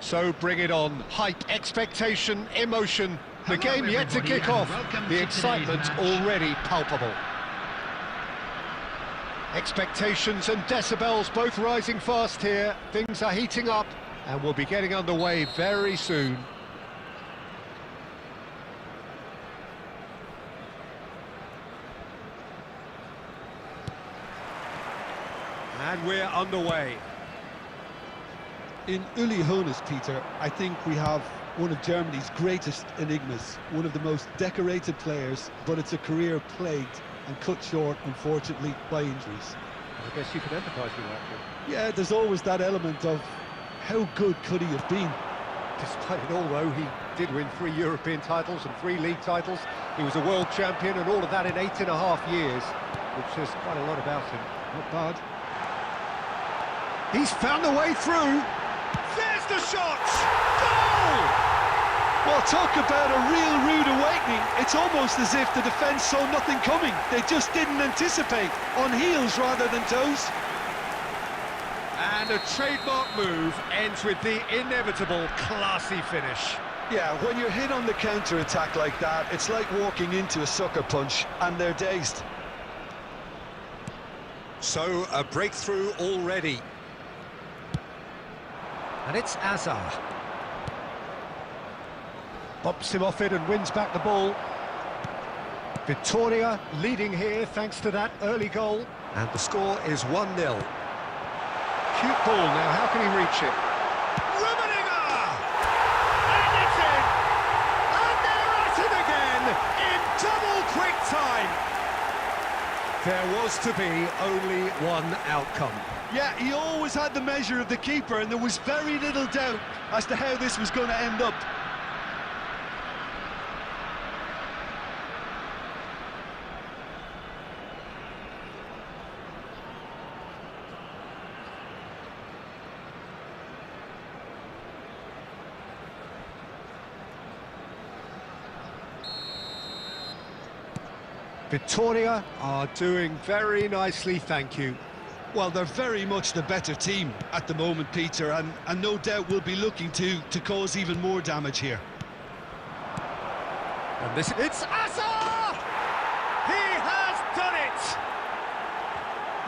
So bring it on. Hype, expectation, emotion. The game yet to kick off. The excitement already palpable. Expectations and decibels both rising fast here. Things are heating up and we'll be getting underway very soon. And we're underway. In Uli Hoeneß, Peter, I think we have one of Germany's greatest enigmas, one of the most decorated players, but it's a career plagued and cut short, unfortunately, by injuries. I guess you can empathise with that. Yeah, there's always that element of how good could he have been? Despite it all, though, he did win 3 European titles and 3 league titles. He was a world champion and all of that in 8.5 years, which says quite a lot about him. Not bad. He's found the way through. There's the shot! Goal! Well, talk about a real rude awakening. It's almost as if the defence saw nothing coming. They just didn't anticipate, on heels rather than toes. And a trademark move ends with the inevitable classy finish. Yeah, when you're hit on the counter-attack like that, it's like walking into a sucker punch, and they're dazed. So, a breakthrough already. And it's Azar. Bops him off it and wins back the ball. Victoria leading here thanks to that early goal. And the score is 1-0. Cute ball now, how can he reach it? Rummenigge! And it's in! And they're at it again in double quick time. There was to be only one outcome. Yeah, he always had the measure of the keeper, and there was very little doubt as to how this was going to end up. Victoria are doing very nicely, thank you. Well, they're very much the better team at the moment, Peter, and no doubt will be looking to cause even more damage here. And it's Azar! He has done it!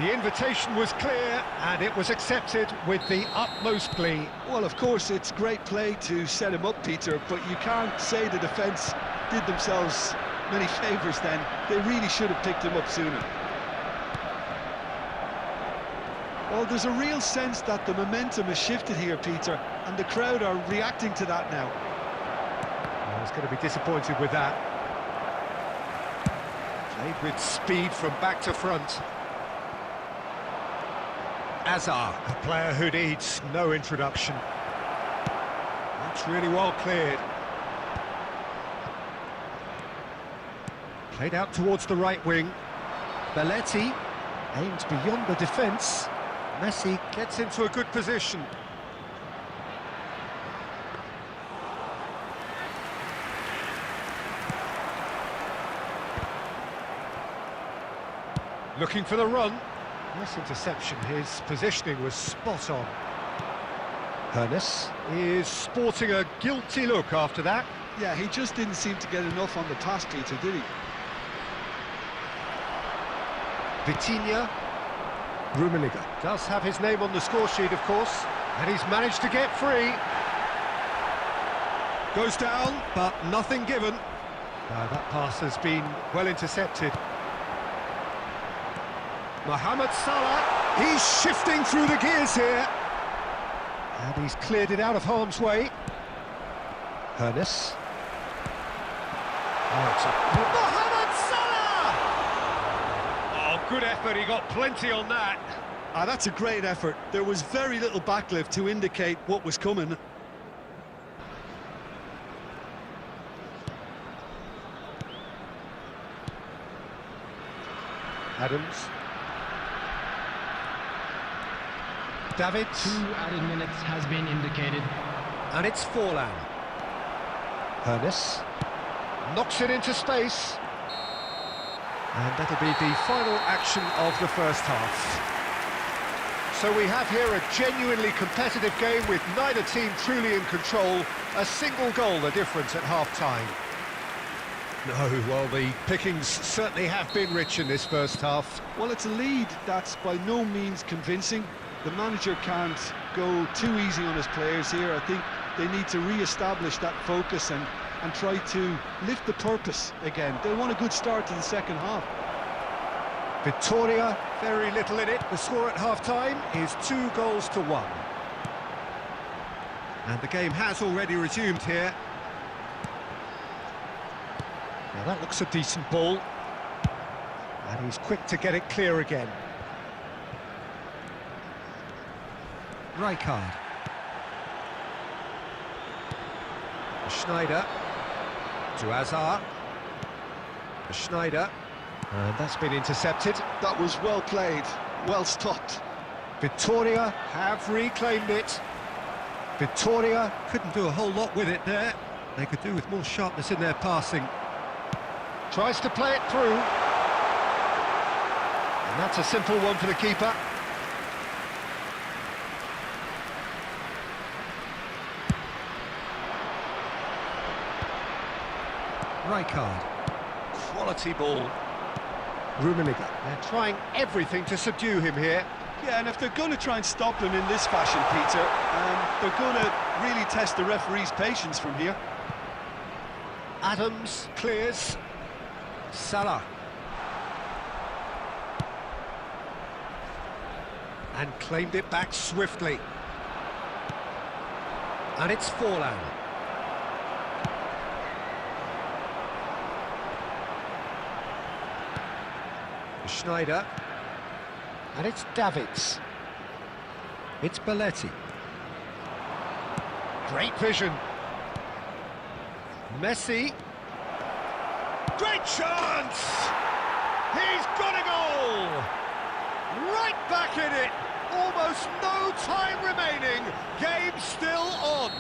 The invitation was clear, and it was accepted with the utmost glee. Well, of course, it's great play to set him up, Peter, but you can't say the defence did themselves many favours then. They really should have picked him up sooner. Well, there's a real sense that the momentum has shifted here, Peter, and the crowd are reacting to that now. Well, it's going to be disappointed with that. Played with speed from back to front. Azar, a player who needs no introduction. That's really well cleared. Played out towards the right wing. Belletti aimed beyond the defence. Messi gets into a good position. Looking for the run. Nice interception. His positioning was spot on. Hoeneß is sporting a guilty look after that. Yeah, he just didn't seem to get enough on the pass, Peter, did he? Vitinha. Rummenigge does have his name on the score sheet, of course, and he's managed to get free. Goes down, but nothing given. That pass has been well intercepted. Mohamed Salah, he's shifting through the gears here. And he's cleared it out of harm's way. Hoeneß. Mohamed Salah! Oh, good effort, he got plenty on that. That's a great effort. There was very little backlift to indicate what was coming. Adams. David. 2 added minutes has been indicated. And it's Forlan. Hoeneß knocks it into space. And that'll be the final action of the first half. So we have here a genuinely competitive game with neither team truly in control. A single goal the difference at half-time. No, well, the pickings certainly have been rich in this first half. Well, it's a lead that's by no means convincing. The manager can't go too easy on his players here. I think they need to re-establish that focus and try to lift the purpose again. They want a good start to the second half. Victoria, very little in it. The score at half-time is 2-1. And the game has already resumed here. Now that looks a decent ball. And he's quick to get it clear again. Rijkaard. Schneider. To Hazard. Schneider. And that's been intercepted. That was well played, well stopped. Victoria have reclaimed it. Victoria couldn't do a whole lot with it there. They could do with more sharpness in their passing. Tries to play it through. And that's a simple one for the keeper. Rijkaard. Quality ball. Rummenigge. They're trying everything to subdue him here. Yeah, and if they're going to try and stop him in this fashion, Peter, they're going to really test the referee's patience from here. Adams clears. Salah. And claimed it back swiftly. And it's Forlan. Schneider. And it's Davids. It's Belletti. Great vision. Messi. Great chance! He's got a goal! Right back in it! Almost no time remaining. Game still on.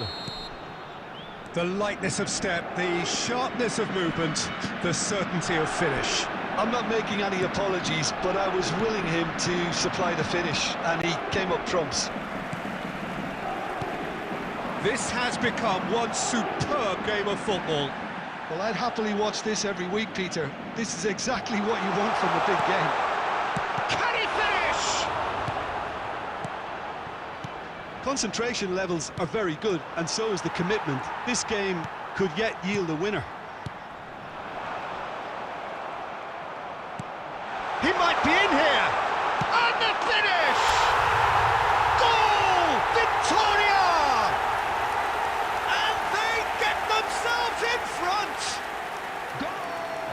The lightness of step, the sharpness of movement, the certainty of finish. I'm not making any apologies, but I was willing him to supply the finish, and he came up trumps. This has become one superb game of football. Well, I'd happily watch this every week, Peter. This is exactly what you want from a big game. Can he finish? Concentration levels are very good, and so is the commitment. This game could yet yield a winner. He might be in here! And the finish! Goal! Victoria! And they get themselves in front!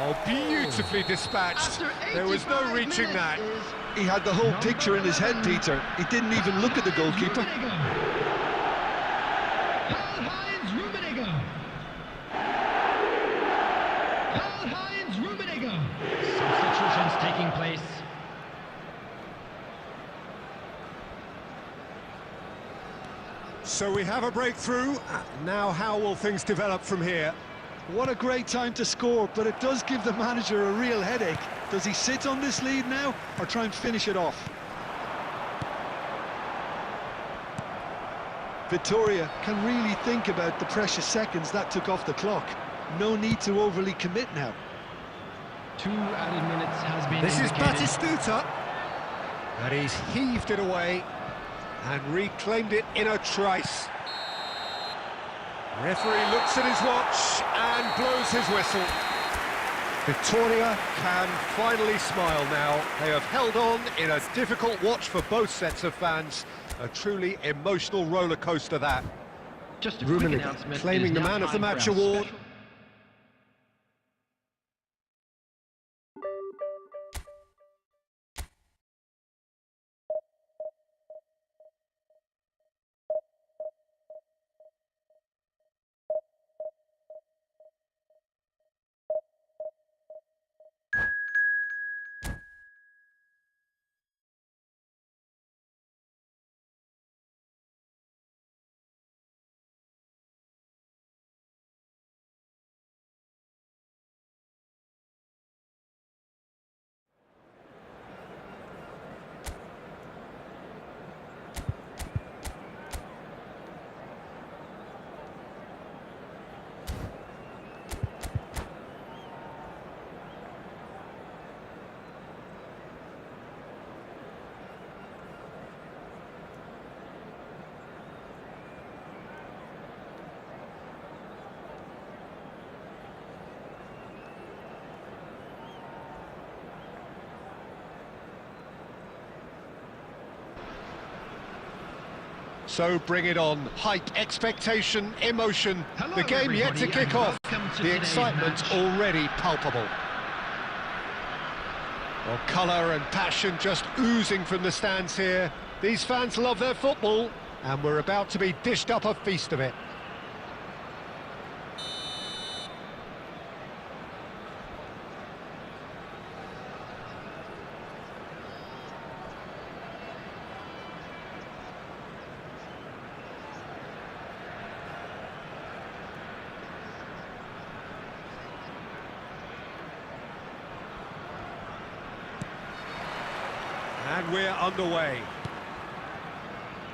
Oh, beautifully dispatched. There was no reaching that. He had the whole picture in his head, Peter. He didn't even look at the goalkeeper. Karl-Heinz Rummenigge. Karl-Heinz Rummenigge. Substitutions taking place. So we have a breakthrough. Now how will things develop from here? What a great time to score, but it does give the manager a real headache. Does he sit on this lead now, or try and finish it off? Victoria can really think about the precious seconds that took off the clock. No need to overly commit now. 2 added minutes has been This is indicated. Batistuta. And he's heaved it away and reclaimed it in a trice. Referee looks at his watch and blows his whistle. Victoria can finally smile now. They have held on in a difficult watch for both sets of fans. A truly emotional roller coaster that. Just a quick Rummenigge announcement. claiming It is the now man of the time for match our award. special So bring it on. Hype, expectation, emotion. Hello, The game yet to everybody, kick and off. welcome to The today's excitement match. already palpable. Well, colour and passion just oozing from the stands here. These fans love their football, and we're about to be dished up a feast of it. And we're underway.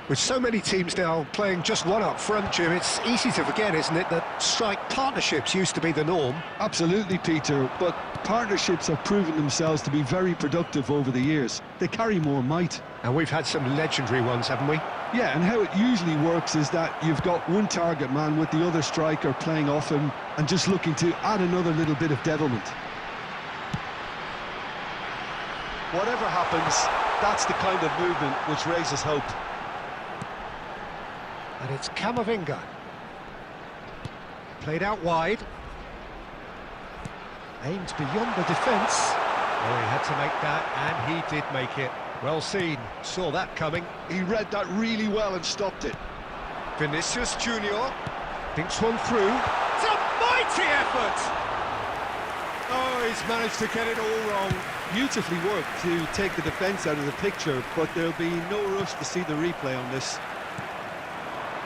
With so many teams now playing just one up front, Jim, it's easy to forget, isn't it, that strike partnerships used to be the norm. Absolutely, Peter, but partnerships have proven themselves to be very productive over the years. They carry more might. And we've had some legendary ones, haven't we? Yeah, and how it usually works is that you've got one target man with the other striker playing off him and just looking to add another little bit of devilment. Whatever happens, that's the kind of movement which raises hope. And it's Camavinga. Played out wide. Aimed beyond the defence. Oh, he had to make that, and he did make it. Well seen. Saw that coming. He read that really well and stopped it. Vinicius Junior thinks one through. It's a mighty effort! Oh, he's managed to get it all wrong. Beautifully worked to take the defence out of the picture, but there'll be no rush to see the replay on this.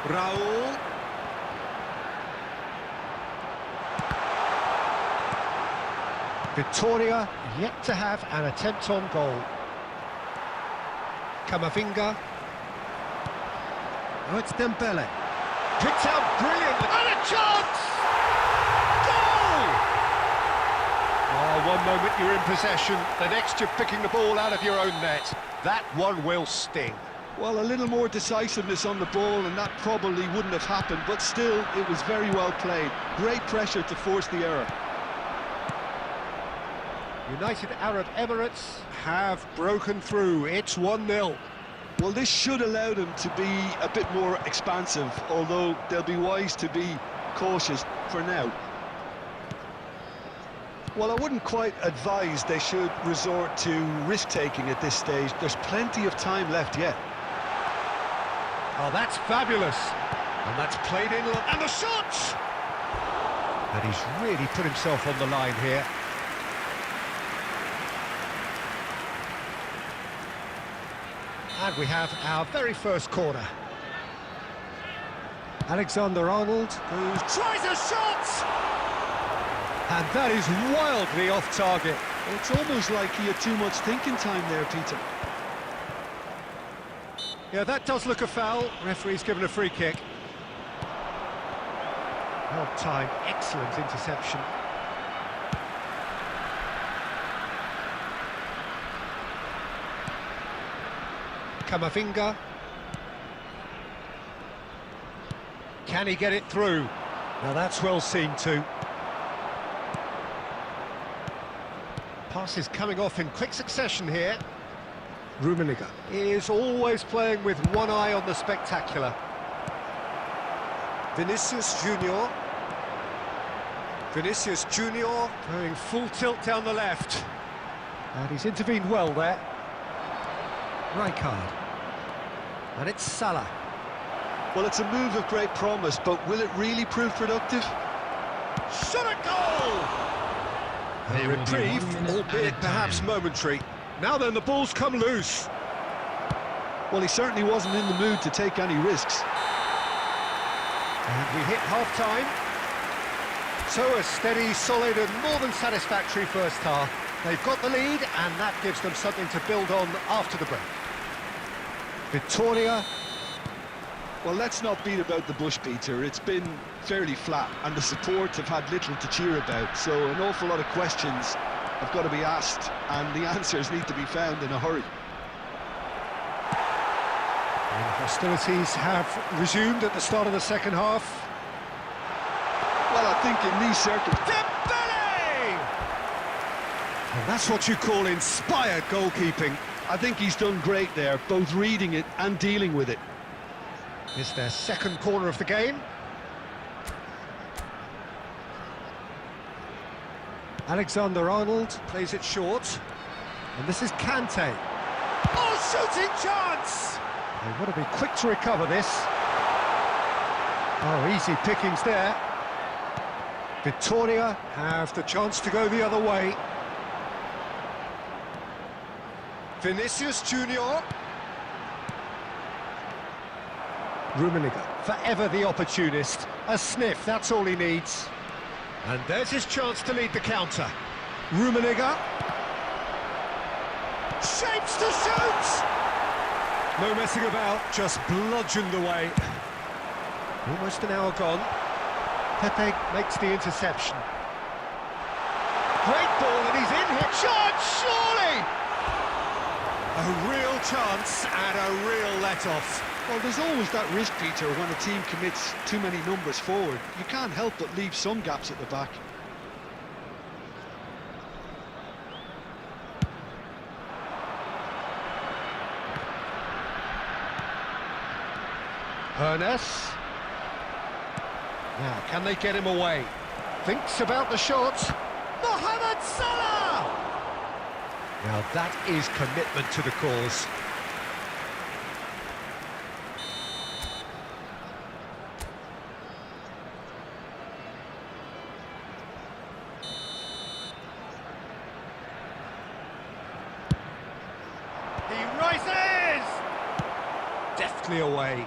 Raul. Victoria yet to have an attempt on goal. Camavinga. Oh, it's Dembele. Picked out brilliantly. And a chance! Goal! Oh, one moment you're in possession, the next you're picking the ball out of your own net. That one will sting. Well, a little more decisiveness on the ball and that probably wouldn't have happened, but still, it was very well played. Great pressure to force the error. United Arab Emirates have broken through. It's 1-0. Well, this should allow them to be a bit more expansive, although they'll be wise to be cautious for now. Well, I wouldn't quite advise they should resort to risk-taking at this stage. There's plenty of time left yet. Oh, that's fabulous. And that's played in. And the shot! And he's really put himself on the line here. And we have our very first corner. Alexander-Arnold tries a shot! And that is wildly off target. It's almost like he had too much thinking time there, Peter. Yeah, that does look a foul. Referee's given a free kick. Well timed, excellent interception. Camavinga. Can he get it through? Now that's well seen too. Passes coming off in quick succession here. Rummenigge is always playing with one eye on the spectacular. Vinicius Junior. Vinicius Junior going full tilt down the left. And he's intervened well there. Rijkaard. And it's Salah. Well, it's a move of great promise, but will it really prove productive? Shot a goal! A There will be reprieve, 1 minute albeit added perhaps time. momentary. Now then, the ball's come loose. Well, he certainly wasn't in the mood to take any risks. And we hit half-time. So a steady, solid and more than satisfactory first half. They've got the lead and that gives them something to build on after the break. Victoria. Well, let's not beat about the bush, Peter. It's been fairly flat and the support have had little to cheer about, so an awful lot of questions have got to be asked and the answers need to be found in a hurry. And hostilities have resumed at the start of the second half. Well, I think in these circumstances... Dembele! And that's what you call inspired goalkeeping. I think he's done great there, both reading it and dealing with it. It's their second corner of the game. Alexander-Arnold plays it short. And this is Kante. Oh, shooting chance! They want to be quick to recover this. Oh, easy pickings there. Victoria have the chance to go the other way. Vinicius Junior. Rummenigge, forever the opportunist. A sniff, that's all he needs. And there's his chance to lead the counter. Rummenigge. Shapes to shoot! No messing about, just bludgeoned away. Almost an hour gone. Pepe makes the interception. Great ball, and he's in here. Shot, surely! A real chance and a real let-off. Well, there's always that risk, Peter, when a team commits too many numbers forward. You can't help but leave some gaps at the back. Ernest. Now, can they get him away? Thinks about the shot. Mohamed Salah! Now, that is commitment to the cause. He rises! Deftly away.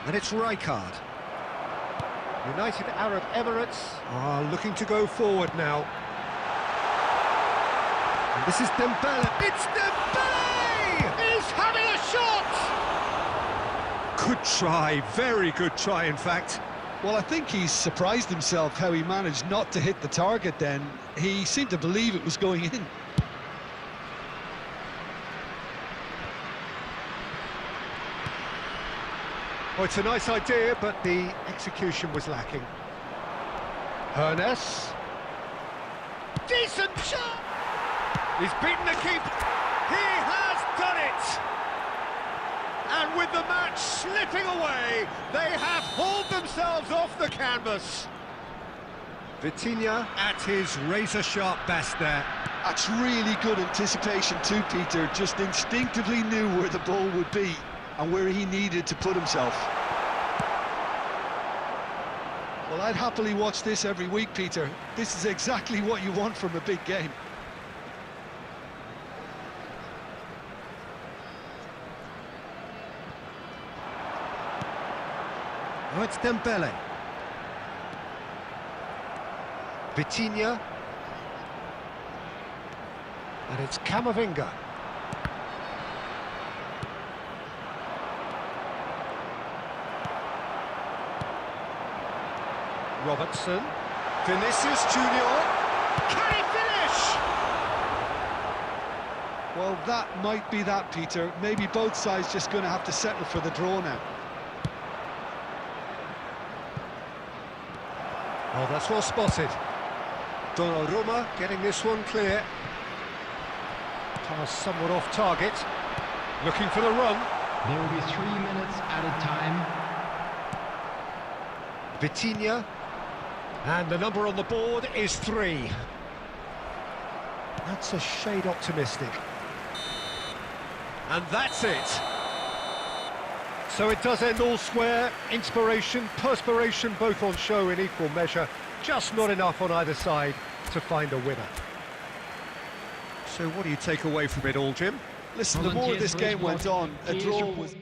And it's Rijkaard. United Arab Emirates are looking to go forward now. And this is Dembele. It's Dembele! He's having a shot! Good try, very good try, in fact. Well, I think he's surprised himself how he managed not to hit the target then. He seemed to believe it was going in. Well, it's a nice idea, but the execution was lacking. Ernest. Decent shot! He's beaten the keeper. He has done it! And with the match slipping away, they have hauled themselves off the canvas. Vitinha at his razor-sharp best there. That's really good anticipation too, Peter. Just instinctively knew where the ball would be and where he needed to put himself. Well, I'd happily watch this every week, Peter. This is exactly what you want from a big game. Oh, it's Dembele. Vitinha. And it's Camavinga. Robertson. Vinicius Junior. Can he finish? Well, that might be that, Peter. Maybe both sides just going to have to settle for the draw now. Oh, that's well spotted. Donnarumma getting this one clear. Pass somewhat off target. Looking for the run. There will be 3 minutes added time. Vitinha. And the number on the board is 3. That's a shade optimistic. And that's it. So it does end all square. Inspiration, perspiration, both on show in equal measure. Just not enough on either side to find a winner. So what do you take away from it all, Jim? Listen, the more this game went on, a draw was...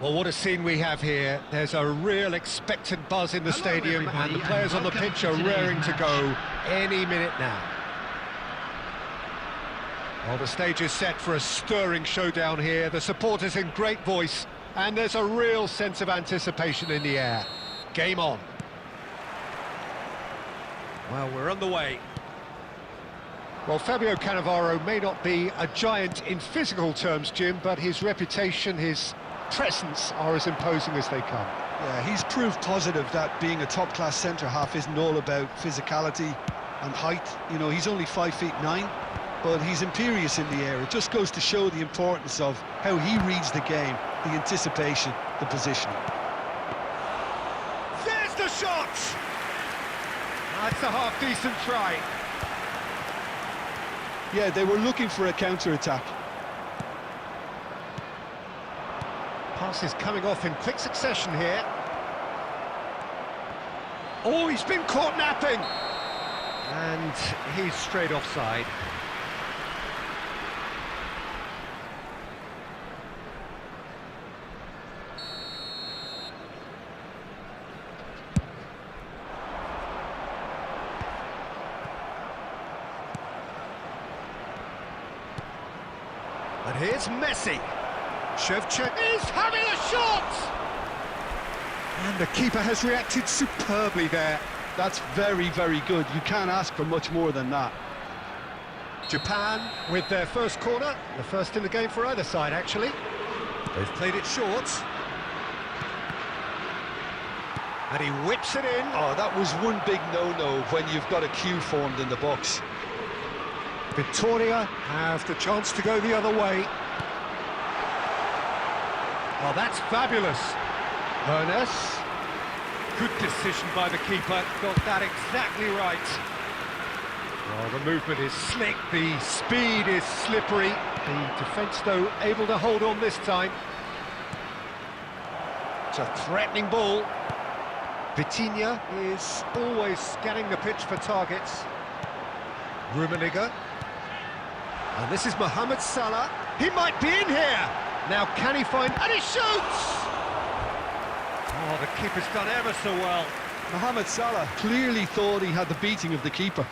Well, what a scene we have here. There's a real expectant buzz in the stadium, and the players on the pitch are raring to go any minute now. Well, the stage is set for a stirring showdown here. The supporters in great voice, and there's a real sense of anticipation in the air. Game on. Well, we're on the way. Well, Fabio Cannavaro may not be a giant in physical terms, Jim, but his reputation, his presence are as imposing as they come. Yeah, he's proved positive that being a top-class centre-half isn't all about physicality and height. You know, he's only 5'9", but he's imperious in the air. It just goes to show the importance of how he reads the game, the anticipation, the positioning. There's the shot! That's a half-decent try. Yeah, they were looking for a counter-attack. Pass is coming off in quick succession here. Oh, he's been caught napping! And he's straight offside. And here's Messi. Shevchenko is having a shot! And the keeper has reacted superbly there. That's very, very good. You can't ask for much more than that. Japan with their first corner, the first in the game for either side, actually. They've played it short. And he whips it in. Oh, that was one big no-no when you've got a queue formed in the box. Victoria have the chance to go the other way. Well, that's fabulous. Ernest. Good decision by the keeper. Got that exactly right. Well, the movement is slick. The speed is slippery. The defence, though, able to hold on this time. It's a threatening ball. Vitinha is always scanning the pitch for targets. Rummenigge. And this is Mohamed Salah. He might be in here. Now can he find... and he shoots! Oh, the keeper's done ever so well. Mohamed Salah clearly thought he had the beating of the keeper.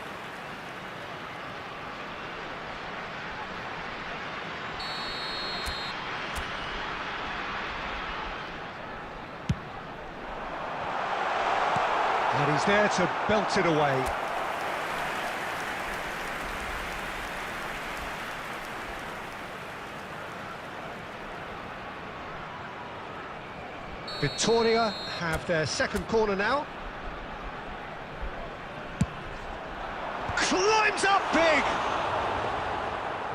And he's there to belt it away. Victoria have their second corner now. Climbs up big!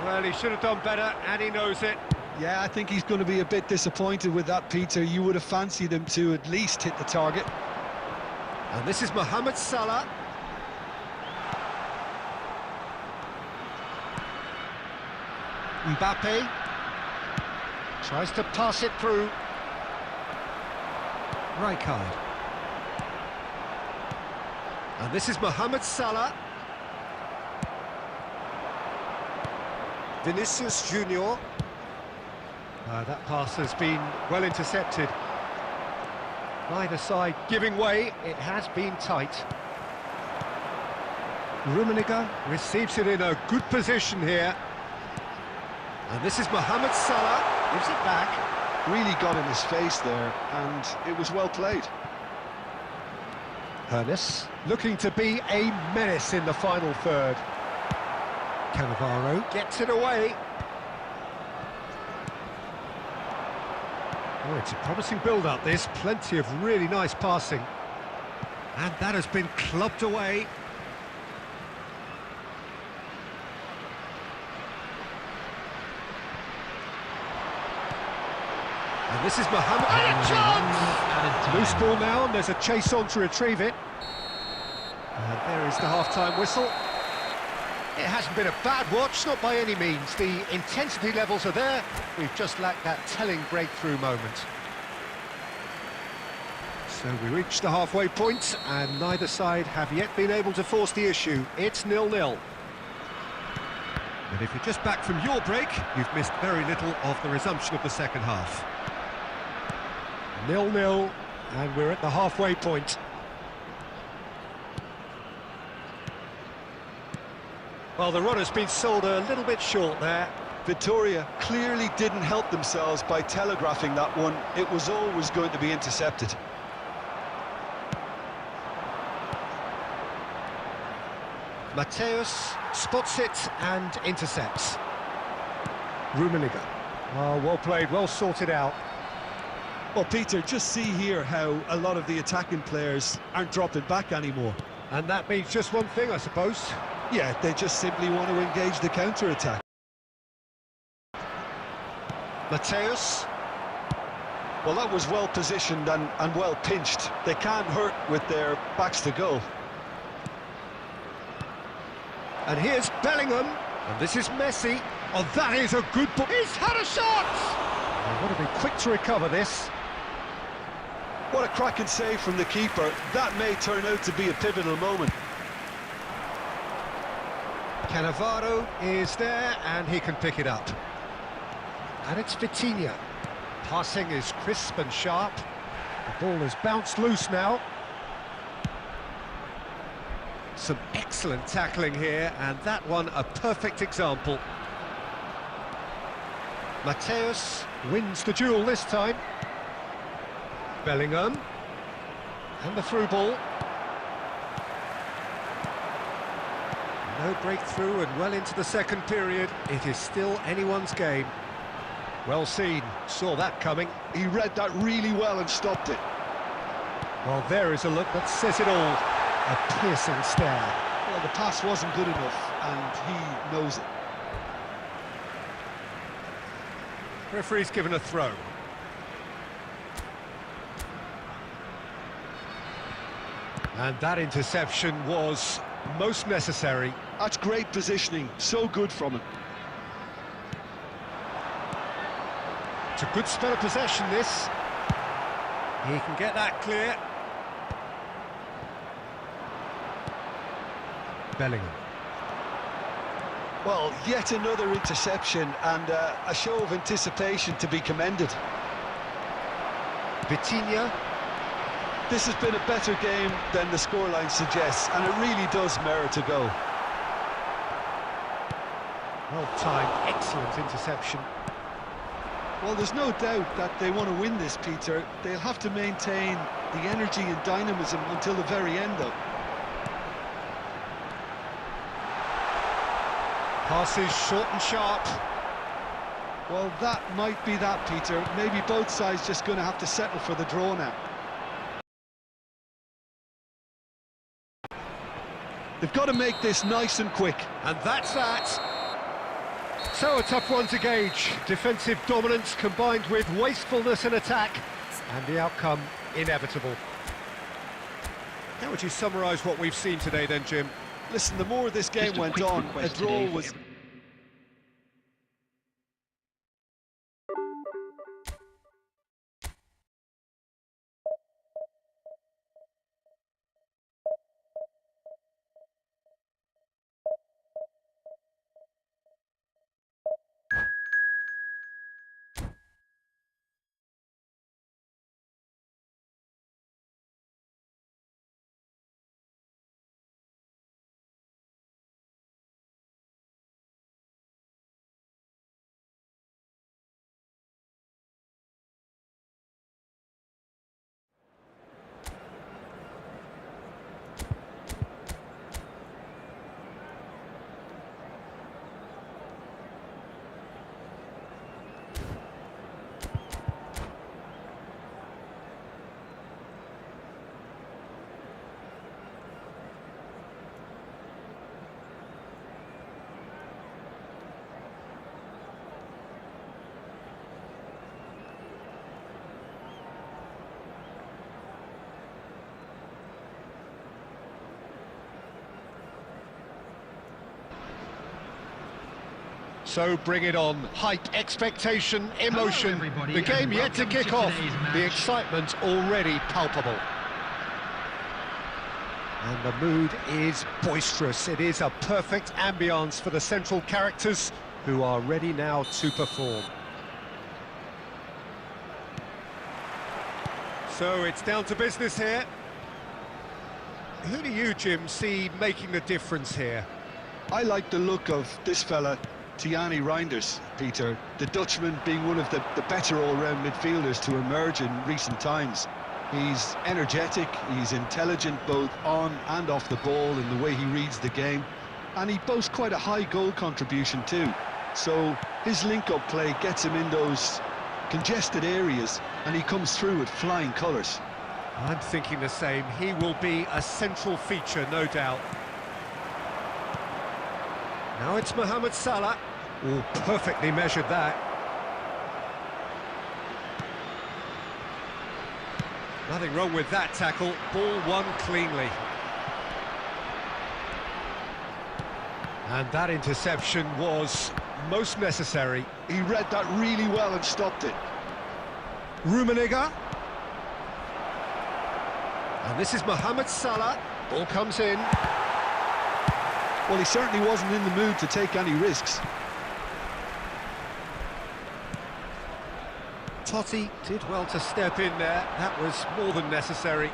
Well, he should have done better, and he knows it. Yeah, I think he's going to be a bit disappointed with that, Peter. You would have fancied him to at least hit the target. And this is Mohamed Salah. Mbappe tries to pass it through. Rijkaard. And this is Mohamed Salah. Vinicius Junior. That pass has been well intercepted. Neither side giving way, it has been tight. Rummenigge receives it in a good position here. And this is Mohamed Salah, gives it back. Really got in his face there, and it was well played. Ernest looking to be a menace in the final third. Cannavaro gets it away. Oh, it's a promising build-up, this. Plenty of really nice passing. And that has been clubbed away. And this is Mohamed... and a chance! Loose ball now, and there's a chase on to retrieve it. And there is the half-time whistle. It hasn't been a bad watch, not by any means. The intensity levels are there. We've just lacked that telling breakthrough moment. So we reach the halfway point, and neither side have yet been able to force the issue. It's 0-0. And if you're just back from your break, you've missed very little of the resumption of the second half. 0-0, and we're at the halfway point. Well, the run has been sold a little bit short there. Victoria clearly didn't help themselves by telegraphing that one. It was always going to be intercepted. Mateus spots it and intercepts. Rummenigge. Oh, well played, well sorted out. Well, Peter, just see here how a lot of the attacking players aren't dropping back anymore. And that means just one thing, I suppose. Yeah, they just simply want to engage the counter-attack. Mateus. Well, that was well positioned and well pinched. They can't hurt with their backs to goal. And here's Bellingham. And this is Messi. Oh, that is a good ball. He's had a shot! They've got to be quick to recover this. What a cracking save from the keeper. That may turn out to be a pivotal moment. Cannavaro is there, and he can pick it up. And it's Vitinha. Passing is crisp and sharp. The ball has bounced loose now. Some excellent tackling here, and that one a perfect example. Mateus wins the duel this time. Bellingham. And the through ball. No breakthrough and well into the second period. It is still anyone's game. Well seen, saw that coming. He read that really well and stopped it. Well, there is a look that says it all. A piercing stare. Well, the pass wasn't good enough, and he knows it. Referee's given a throw. And that interception was most necessary. That's great positioning, so good from him. It's a good spell of possession, this. He can get that clear. Bellingham. Well, yet another interception and a show of anticipation to be commended. Vitinha. This has been a better game than the scoreline suggests, and it really does merit a go. Well timed, excellent interception. Well, there's no doubt that they want to win this, Peter. They'll have to maintain the energy and dynamism until the very end, though. Passes short and sharp. Well, that might be that, Peter. Maybe both sides just going to have to settle for the draw now. They've got to make this nice and quick. And that's that. So a tough one to gauge. Defensive dominance combined with wastefulness in attack. And the outcome inevitable. How would you summarise what we've seen today then, Jim? Listen, the more this game went on, a draw was... So bring it on. Hype, expectation, emotion. The game yet to kick off. The excitement already palpable. And the mood is boisterous. It is a perfect ambience for the central characters who are ready now to perform. So it's down to business here. Who do you, Jim, see making the difference here? I like the look of this fella, Tijani Reinders, Peter. The Dutchman being one of the better all-round midfielders to emerge in recent times. He's energetic, he's intelligent both on and off the ball in the way he reads the game, and he boasts quite a high goal contribution too. So his link-up play gets him in those congested areas, and he comes through with flying colours. I'm thinking the same. He will be a central feature, no doubt. Now it's Mohamed Salah. Oh, perfectly measured that. Nothing wrong with that tackle. Ball won cleanly. And that interception was most necessary. He read that really well and stopped it. Rummenigge. And this is Mohamed Salah. Ball comes in. Well, he certainly wasn't in the mood to take any risks. Totti did well to step in there. That was more than necessary.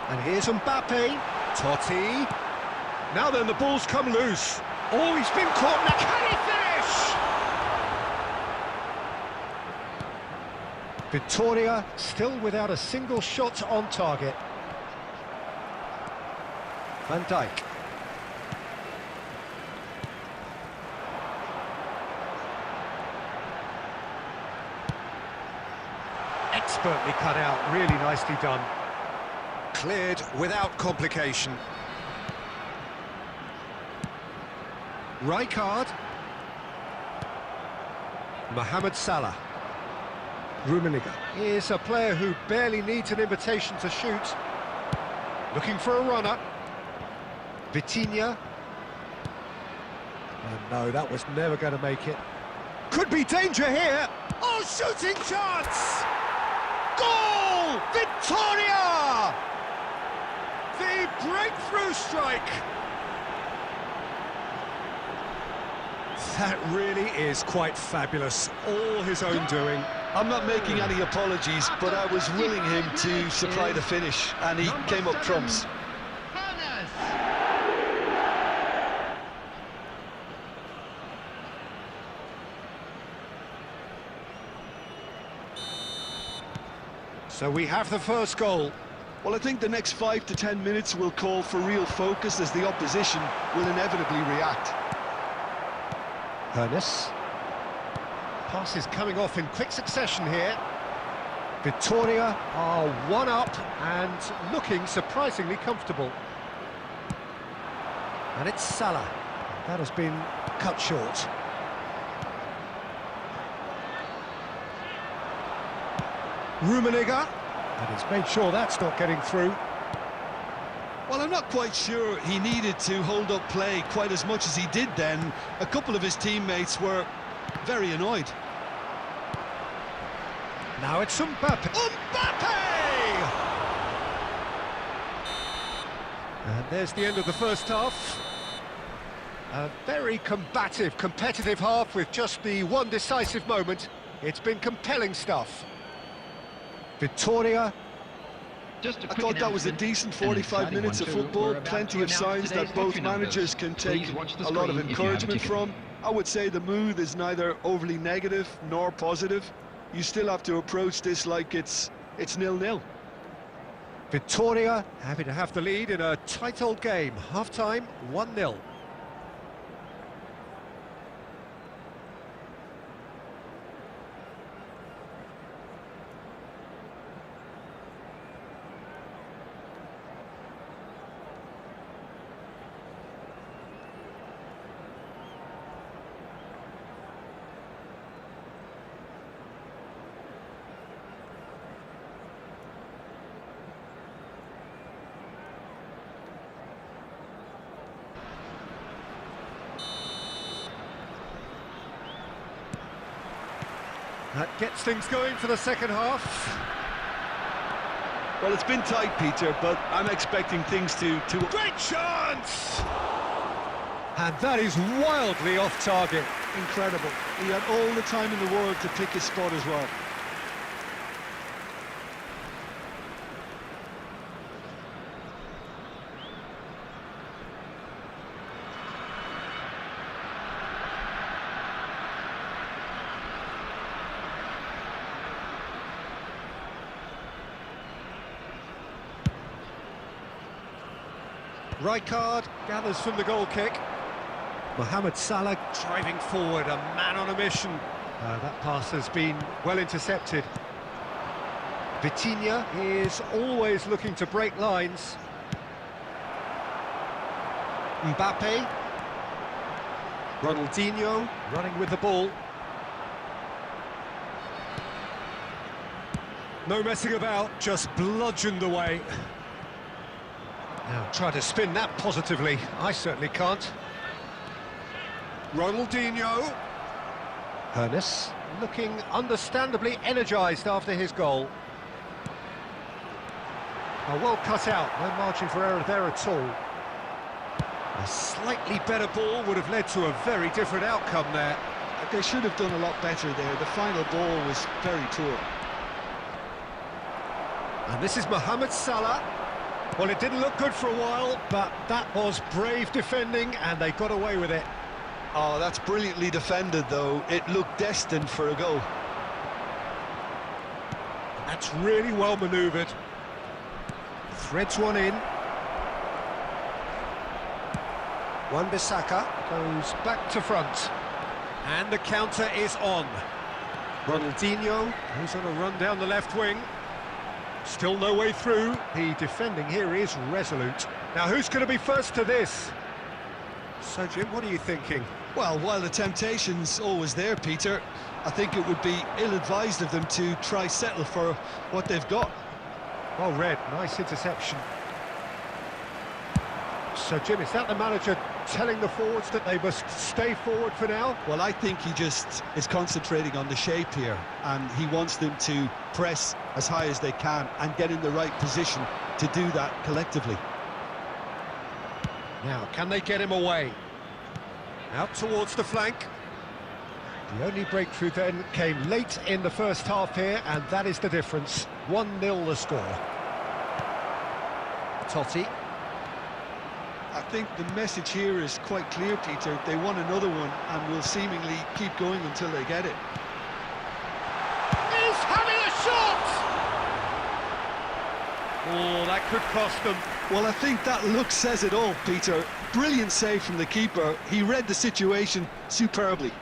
And here's Mbappe. Totti. Now then, the ball's come loose. Oh, he's been caught. Now can he finish? Victoria still without a single shot on target. Van Dijk. Expertly cut out, really nicely done. Cleared without complication. Rijkaard. Mohamed Salah. Rummenigge is a player who barely needs an invitation to shoot. Looking for a runner. Vitinha. Oh no, that was never going to make it. Could be danger here. Oh, shooting chance! Goal! Victoria! The breakthrough strike! That really is quite fabulous. All his own doing. I'm not making any apologies, but I was willing him to supply the finish, and he came up trumps. So we have the first goal. Well, I think the next 5 to 10 minutes will call for real focus as the opposition will inevitably react. Ernest. Pass is coming off in quick succession here. Victoria are one up and looking surprisingly comfortable. And it's Salah. That has been cut short. Rummenigge. And he's made sure that's not getting through. Well, I'm not quite sure he needed to hold up play quite as much as he did then. A couple of his teammates were very annoyed. Now it's Mbappe. Mbappe! And there's the end of the first half. A very combative, competitive half with just the one decisive moment. It's been compelling stuff. Victoria. I thought that was a decent 45 minutes of football, plenty of signs that both managers can take a lot of encouragement from. I would say the mood is neither overly negative nor positive. You still have to approach this like it's 0-0. Victoria happy to have the lead in a tight old game. Half-time, 1-0. That gets things going for the second half. Well, it's been tight, Peter, but I'm expecting things to... Great chance! And that is wildly off target. incredible. He had all the time in the world to pick his spot as well. Rijkaard gathers from the goal kick. Mohamed Salah driving forward, a man on a mission. That pass has been well intercepted. Vitinha is always looking to break lines. Mbappe. Ronaldinho running with the ball. No messing about, just bludgeoned away. Now try to spin that positively. I certainly can't. Ronaldinho. Hernes looking understandably energised after his goal. Well cut out, no margin for error there at all. A slightly better ball would have led to a very different outcome there. They should have done a lot better there. The final ball was very poor. And this is Mohamed Salah. Well, it didn't look good for a while, but that was brave defending, and they got away with it. Oh, that's brilliantly defended, though. It looked destined for a goal. That's really well manoeuvred. Threads one in. Wan-Bissaka goes back to front. And the counter is on. Ronaldinho goes on a run down the left wing. Still no way through. The defending here is resolute. Now, who's going to be first to this? So, Jim, what are you thinking? Well, while the temptation's always there, Peter, I think it would be ill-advised of them to try settle for what they've got. Well read, nice interception. So, Jim, is that the manager telling the forwards that they must stay forward for now? Well, I think he just is concentrating on the shape here, and he wants them to press as high as they can and get in the right position to do that collectively. Now, can they get him away? Out towards the flank. The only breakthrough then came late in the first half here, and that is the difference. 1-0 the score. Totti. I think the message here is quite clear, Peter. They want another one and will seemingly keep going until they get it. He's having a shot! Oh, that could cost them. Well, I think that look says it all, Peter. Brilliant save from the keeper. He read the situation superbly.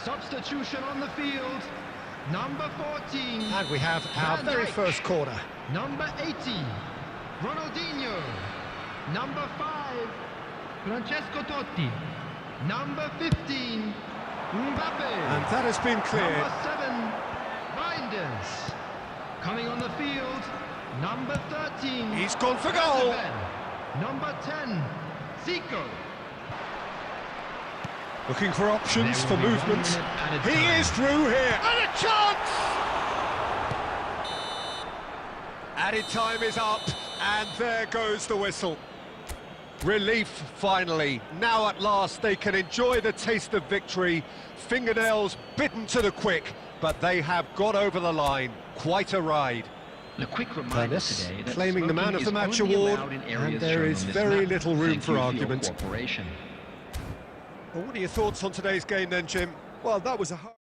Substitution on the field. Number 14. And we have our very first corner. Number 18. Ronaldinho. Number 5. Francesco Totti. Number 15. Mbappe. And that has been cleared. Number 7. Reinders. Coming on the field. Number 13. He's gone for goal. Number 10. Zico. Looking for options for movement. He is through here. And a chance! Added time is up, and there goes the whistle. Relief, finally. Now at last they can enjoy the taste of victory. Fingernails bitten to the quick, but they have got over the line. Quite a ride. A quick reminder today that claiming the man of the match award, and there is very little room for argument. Well, what are your thoughts on today's game then, Jim? Well, that was a hard...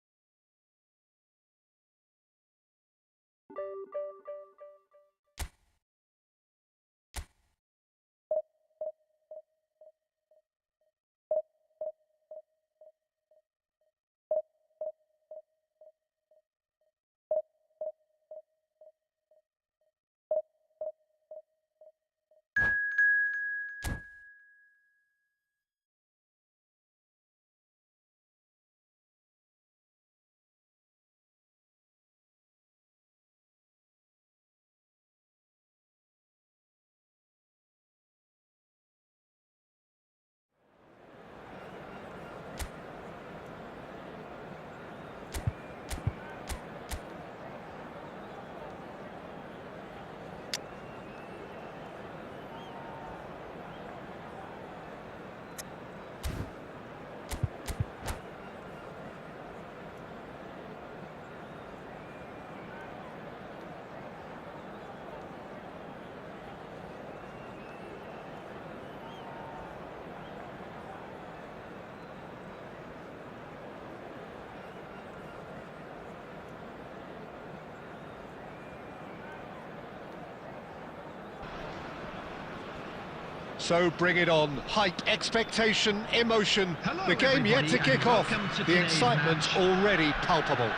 So bring it on. Hype, expectation, emotion. Hello, The game yet to everybody, kick and off. welcome to The today's excitement's match. already palpable.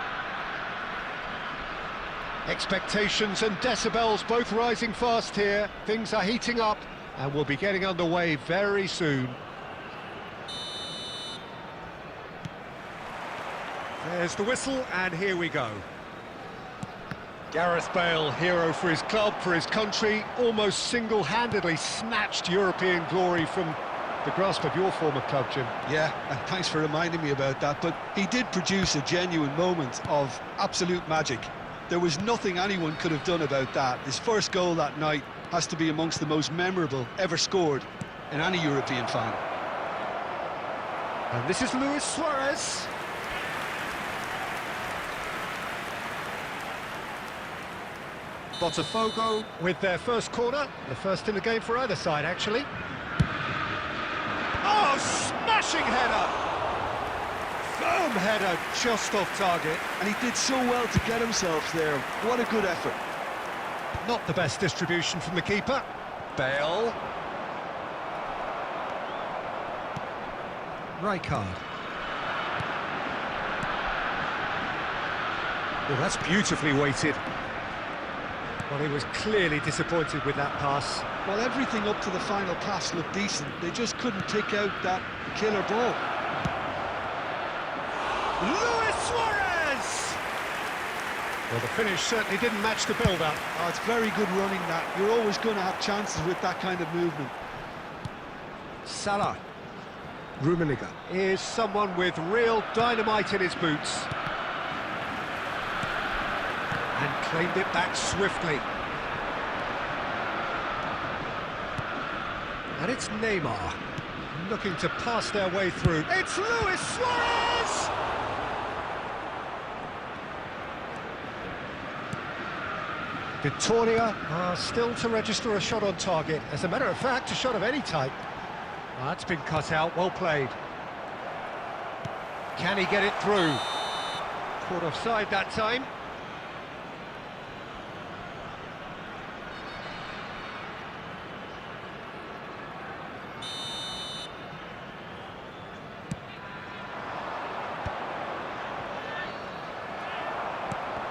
Expectations and decibels both rising fast here. Things are heating up and we'll be getting underway very soon. There's the whistle and here we go. Gareth Bale, hero for his club, for his country, almost single-handedly snatched European glory from the grasp of your former club, Jim. Yeah, and thanks for reminding me about that, but he did produce a genuine moment of absolute magic. There was nothing anyone could have done about that. His first goal that night has to be amongst the most memorable ever scored in any European final. And this is Luis Suarez. Botafogo with their first corner, the first in the game for either side, actually. Oh, smashing header! Firm header, just off target. And he did so well to get himself there. What a good effort. Not the best distribution from the keeper. Bale. Rijkaard. Oh, that's beautifully weighted. Well, he was clearly disappointed with that pass. Well, everything up to the final pass looked decent. They just couldn't pick out that killer ball. Luis Suarez! Well, the finish certainly didn't match the build-up. Oh, it's very good running that. You're always going to have chances with that kind of movement. Salah. Rummenigge is someone with real dynamite in his boots. And claimed it back swiftly. And it's Neymar, looking to pass their way through. It's Luis Suarez! Victoria are still to register a shot on target. As a matter of fact, a shot of any type. That's been cut out, well played. Can he get it through? Caught offside that time.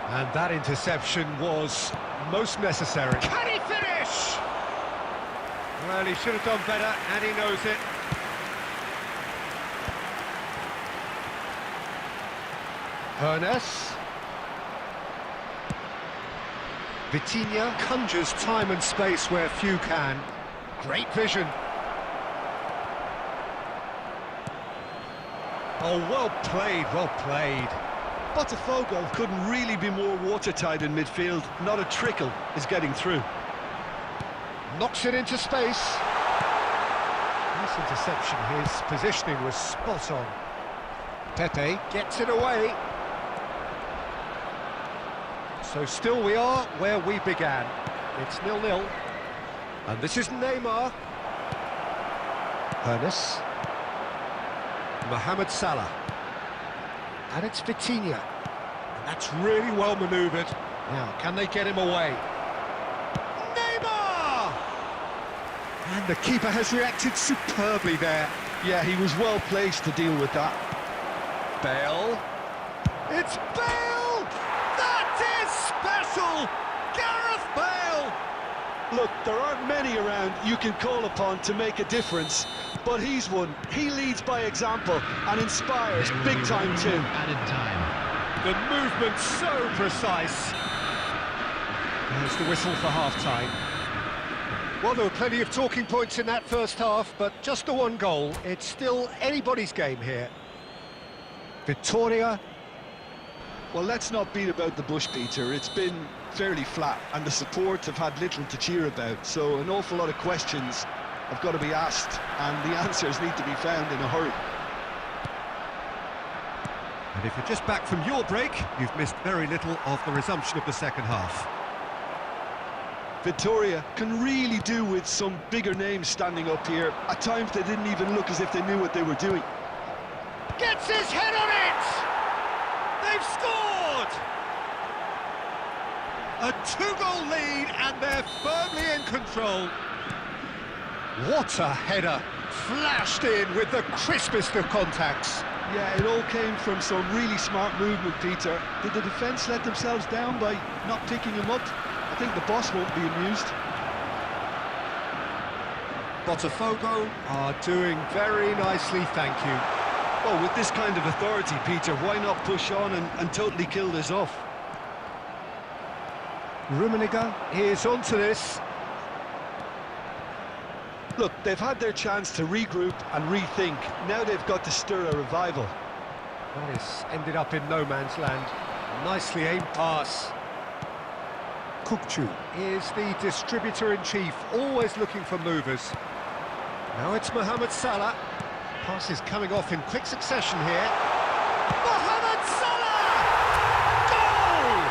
And that interception was most necessary. Can he finish? Well, he should have done better, and he knows it. Ernest. Vitinha conjures time and space where few can. Great vision. Oh, well played, well played. Botafogo couldn't really be more watertight in midfield. Not a trickle is getting through. Knocks it into space. Nice interception. His positioning was spot on. Pepe gets it away. So still we are where we began. It's 0-0. And this is Neymar. Ernest. Mohamed Salah. And it's Vitinha. And that's really well manoeuvred. Now, can they get him away? Neymar! And the keeper has reacted superbly there. Yeah, he was well placed to deal with that. Bale. It's Bale! That is special! Gareth Bale! Look, there aren't many around you can call upon to make a difference, but he's one. He leads by example and inspires big time too. Added time. The movement's so precise. There's the whistle for half-time. Well, there were plenty of talking points in that first half, but just the one goal. It's still anybody's game here. Victoria. Well, let's not beat about the bush, Peter. It's been fairly flat, and the support have had little to cheer about, so an awful lot of questions have got to be asked, and the answers need to be found in a hurry. And if you're just back from your break, you've missed very little of the resumption of the second half. Victoria can really do with some bigger names standing up here. At times they didn't even look as if they knew what they were doing. Gets his head on it! They've scored! A two-goal lead, and they're firmly in control. What a header! Flashed in with the crispest of contacts. Yeah, it all came from some really smart movement, Peter. Did the defence let themselves down by not picking him up? I think the boss won't be amused. Botafogo are doing very nicely, thank you. Well, with this kind of authority, Peter, why not push on and totally kill this off? Rummenigge is onto this. Look, they've had their chance to regroup and rethink. Now they've got to stir a revival. That is ended up in no man's land. Nicely aimed pass. Kukçu is the distributor-in-chief, always looking for movers. Now it's Mohamed Salah. Pass is coming off in quick succession here. Mohamed Salah! Goal!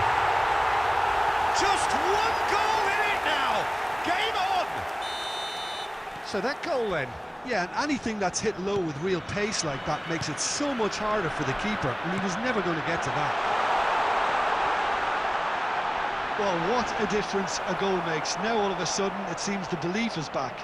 Just one goal in it now. Game on! So that goal then. Yeah, and anything that's hit low with real pace like that makes it so much harder for the keeper, and he was never going to get to that. Well, what a difference a goal makes. Now all of a sudden it seems the belief is back.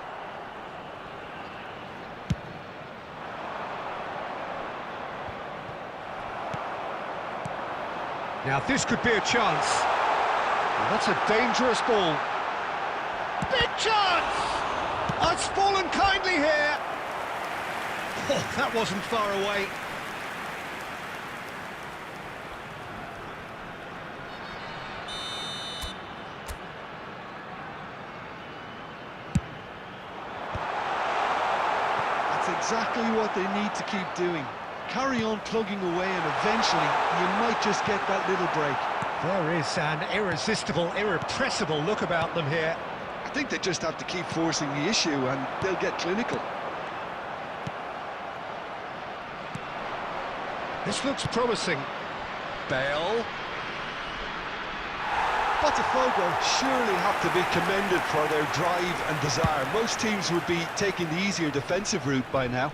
Now this could be a chance. Well, that's a dangerous ball. Big chance! Oh, it's fallen kindly here. Oh, that wasn't far away. That's exactly what they need to keep doing. Carry on plugging away, and eventually you might just get that little break. There is an irresistible, irrepressible look about them here. I think they just have to keep forcing the issue and they'll get clinical. This looks promising. Bale. Botafogo surely have to be commended for their drive and desire. Most teams would be taking the easier defensive route by now.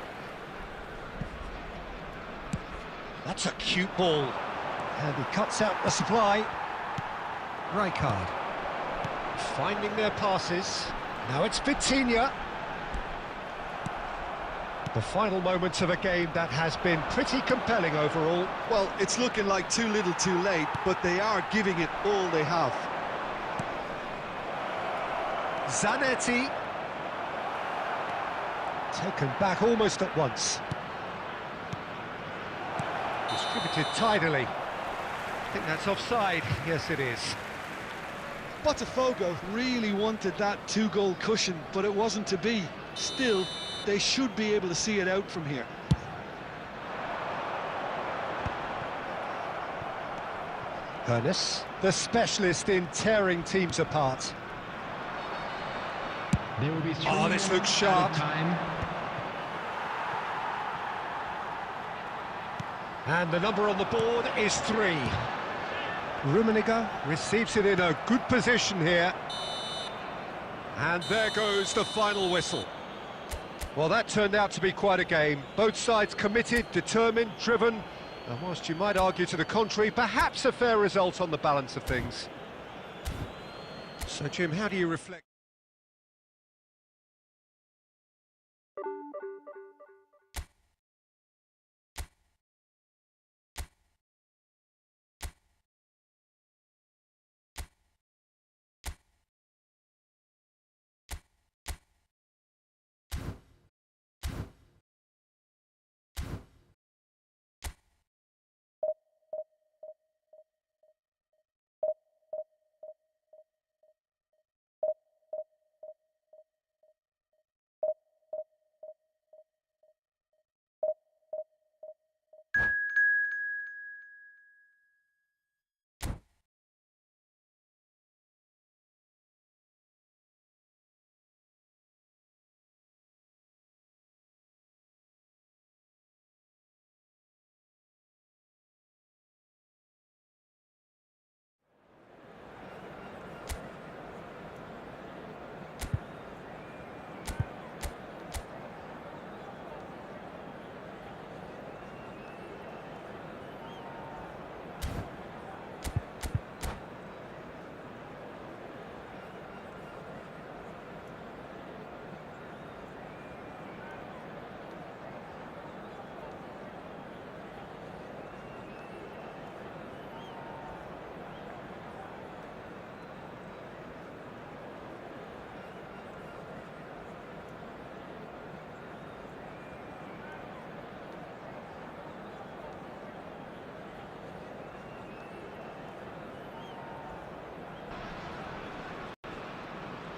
That's a cute ball. And he cuts out the supply. Rijkaard. Finding their passes. Now it's Vitinha. The final moments of a game that has been pretty compelling overall. Well, it's looking like too little too late, but they are giving it all they have. Zanetti. Taken back almost at once. Distributed tidily. I think that's offside. Yes, it is. Botafogo really wanted that two-goal cushion, but it wasn't to be. Still, they should be able to see it out from here. Ernest, the specialist in tearing teams apart. There will be three Oh, this looks sharp. time. And the number on the board is 3. Rummenigge receives it in a good position here. And there goes the final whistle. Well, that turned out to be quite a game. Both sides committed, determined, driven. And whilst you might argue to the contrary, perhaps a fair result on the balance of things. So, Jim, how do you reflect?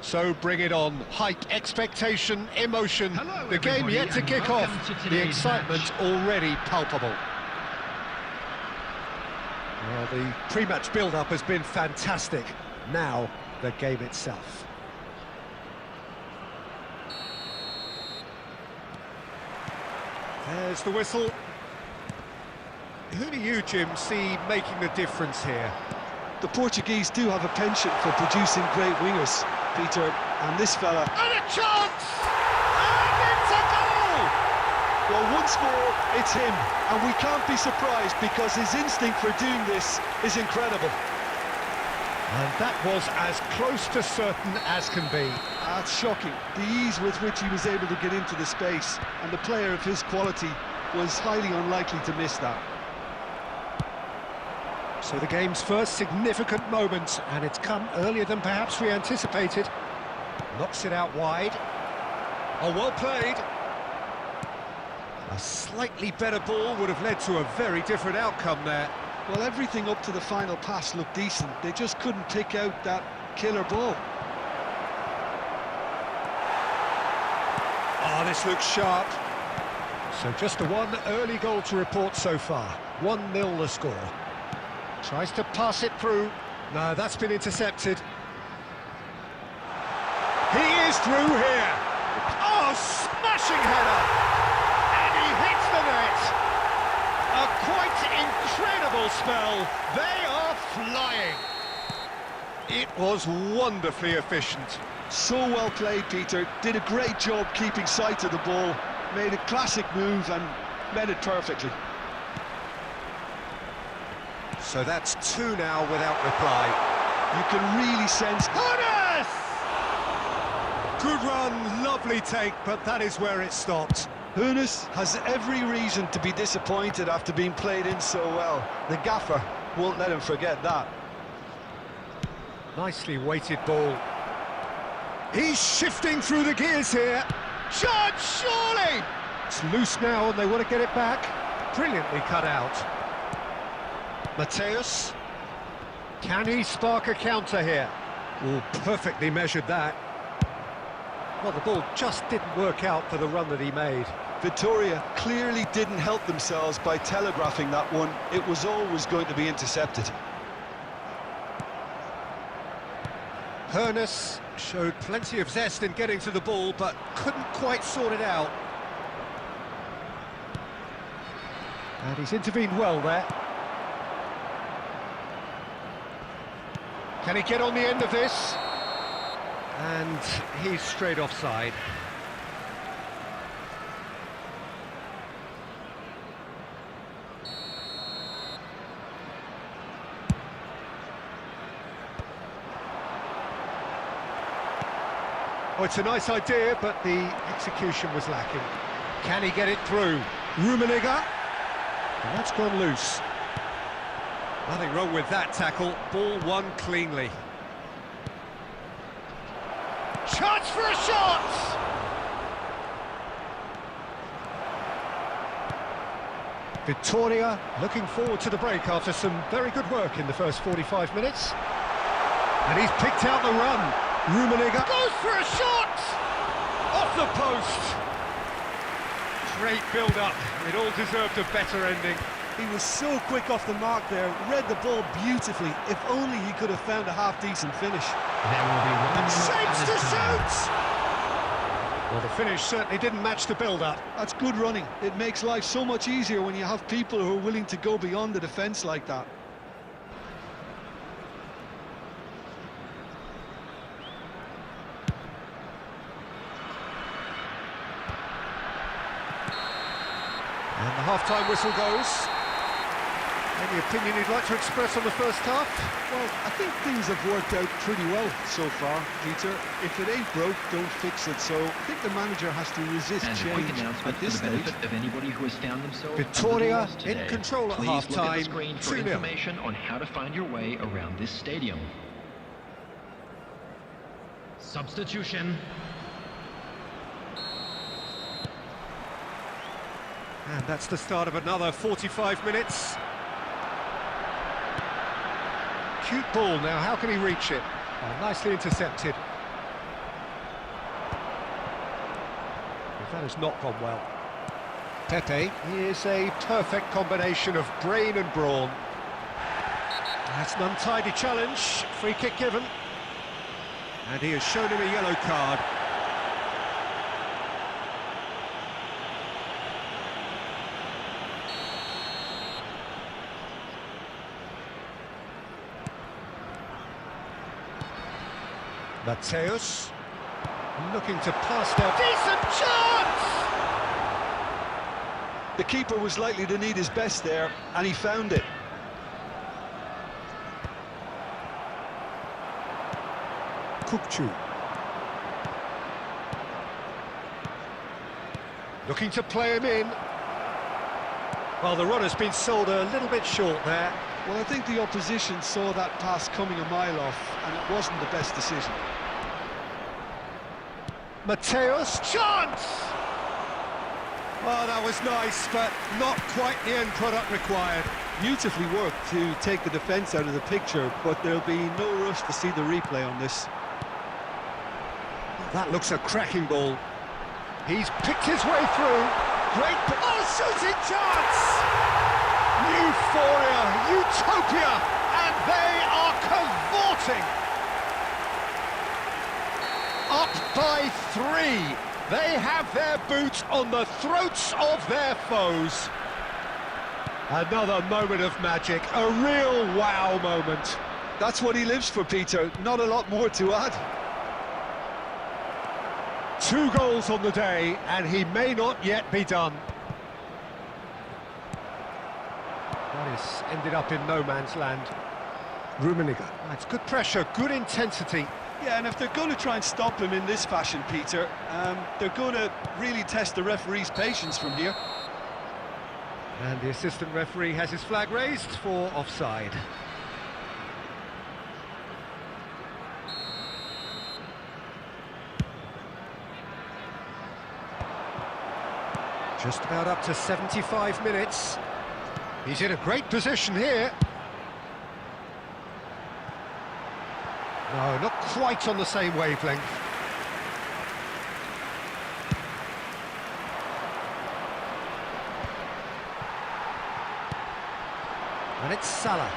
So bring it on. Hype, expectation, emotion. Hello, The game everybody, yet to and kick welcome off. to The today's excitement match. already palpable. Well, the pre-match build-up has been fantastic. Now, the game itself. There's the whistle. Who do you, Jim, see making the difference here? The Portuguese do have a penchant for producing great wingers, Peter, and this fella... And a chance! And it's a goal! Well, once more, it's him, and we can't be surprised because his instinct for doing this is incredible. And that was as close to certain as can be. That's shocking. The ease with which he was able to get into the space, and the player of his quality was highly unlikely to miss that. So the game's first significant moment, and it's come earlier than perhaps we anticipated. Knocks it out wide. Oh, well played. A slightly better ball would have led to a very different outcome there. Well, everything up to the final pass looked decent. They just couldn't pick out that killer ball. Oh, this looks sharp. So just the one early goal to report so far. 1-0 the score. Tries to pass it through. No, that's been intercepted. He is through here. Oh, smashing header. And he hits the net. A quite incredible spell. They are flying. It was wonderfully efficient. So well played, Peter. Did a great job keeping sight of the ball. Made a classic move and read it perfectly. So that's 2 now without reply. You can really sense... Horace! Good run, lovely take, but that is where it stopped. Hoeneß has every reason to be disappointed after being played in so well. The gaffer won't let him forget that. Nicely weighted ball. He's shifting through the gears here. Shot, surely! It's loose now and they want to get it back. Brilliantly cut out. Mateus. Can he spark a counter here? Oh, perfectly measured that. Well, the ball just didn't work out for the run that he made. Vitoria clearly didn't help themselves by telegraphing that one. It was always going to be intercepted. Hoeneß showed plenty of zest in getting to the ball, but couldn't quite sort it out. And he's intervened well there. Can he get on the end of this? And he's straight offside. Oh, it's a nice idea, but the execution was lacking. Can he get it through? Rummenigge. And that's gone loose. Nothing wrong with that tackle. Ball won cleanly. Chance for a shot! Vitoria looking forward to the break after some very good work in the first 45 minutes. And he's picked out the run. Rummenigge goes for a shot! Off the post! Great build-up. It all deserved a better ending. He was so quick off the mark there, read the ball beautifully. If only he could have found a half-decent finish. There will be one minute Shapes to added time. shoot! Well, the finish certainly didn't match the build-up. That's good running. It makes life so much easier when you have people who are willing to go beyond the defence like that. And the half-time whistle goes. Any opinion you'd like to express on the first half? Well, I think things have worked out pretty well so far, Peter. If it ain't broke, don't fix it. So I think the manager has to resist And a change quick announcement at this for the stage. benefit of anybody who has found themselves Vitoria under the loss today. in control at Please half-time, look at the screen for 2-0. information on how to find your way around this stadium. Substitution. And that's the start of another 45 minutes. Cute ball now, how can he reach it? Oh, nicely intercepted. That has not gone well. Pepe, he is a perfect combination of brain and brawn. That's an untidy challenge, free kick given. And he has shown him a yellow card. Mateus, looking to pass down. Decent chance! The keeper was likely to need his best there, and he found it. Kukçu. Looking to play him in. Well, the run has been sold a little bit short there. Well, I think the opposition saw that pass coming a mile off, and it wasn't the best decision. Mateus, chance! Oh, that was nice, but not quite the end product required. Beautifully worked to take the defence out of the picture, but there'll be no rush to see the replay on this. That looks a cracking ball. He's picked his way through. Great... Oh, shooting chance! Euphoria, utopia, and they are cavorting. Up by 3. They have their boot on the throats of their foes. Another moment of magic, a real wow moment. That's what he lives for, Peter. Not a lot more to add. 2 goals on the day, and he may not yet be done. That has ended up in no man's land. Rummenigge. It's good pressure, good intensity. Yeah, and if they're going to try and stop him in this fashion, Peter, they're going to really test the referee's patience from here. And the assistant referee has his flag raised for offside. Just about up to 75 minutes. He's in a great position here. No, not quite on the same wavelength. And it's Salah.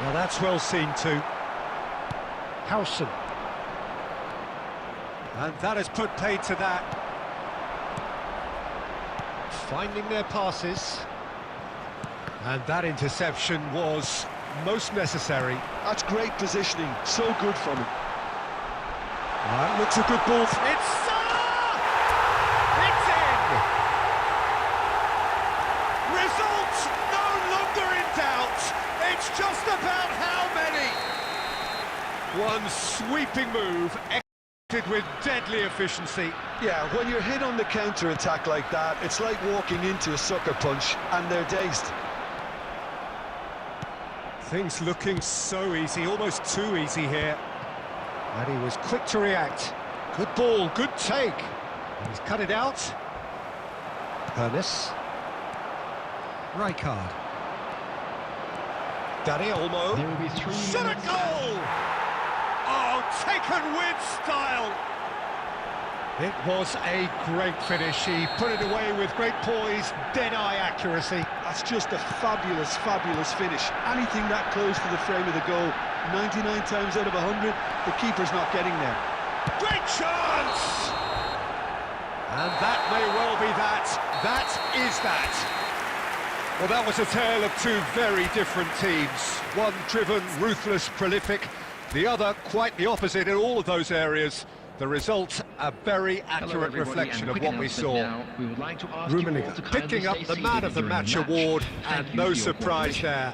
Well, that's well seen too. Howson. And that has put paid to that. Finding their passes. And that interception was most necessary. That's great positioning, so good from him. That looks a good ball. It's Salah! It's in! Results no longer in doubt. It's just about how many. One sweeping move, executed with deadly efficiency. Yeah, when you're hit on the counter-attack like that, it's like walking into a sucker punch, and they're dazed. Things looking so easy, almost too easy here. And he was quick to react. Good ball, good take. He's cut it out. Ernest. Rijkaard. Dani Olmo. There will be 3 Shot a minutes. goal! Oh, taken with style. It was a great finish. He put it away with great poise, dead-eye accuracy. That's just a fabulous, fabulous finish. Anything that close to the frame of the goal, 99 times out of 100, the keeper's not getting there. Great chance! And that may well be that. That is that. Well, that was a tale of 2 very different teams. One driven, ruthless, prolific. The other quite the opposite in all of those areas. The result, a very accurate reflection of what we saw. Rummenigge picking up the Man of the Match award, and no surprise there.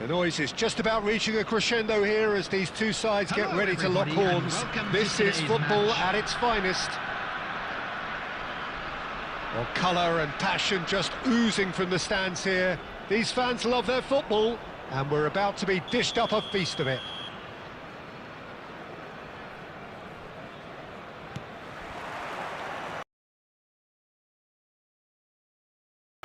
The noise is just about reaching a crescendo here as these two sides get Hello, ready to lock everybody, and horns. welcome to This is today's football match. at its finest. Well, colour and passion just oozing from the stands here. These fans love their football, and we're about to be dished up a feast of it.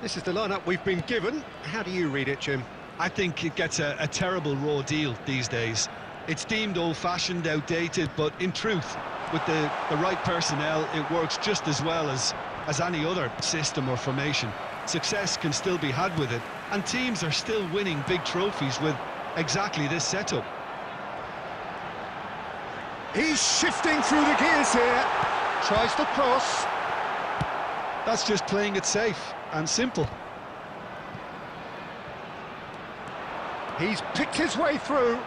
This is the lineup we've been given. How do you read it, Jim? I think it gets a terrible raw deal these days. It's deemed old-fashioned, outdated, but in truth, with the right personnel, it works just as well as any other system or formation. Success can still be had with it, and teams are still winning big trophies with exactly this setup. He's shifting through the gears here. Tries to cross. That's just playing it safe and simple. He's picked his way through.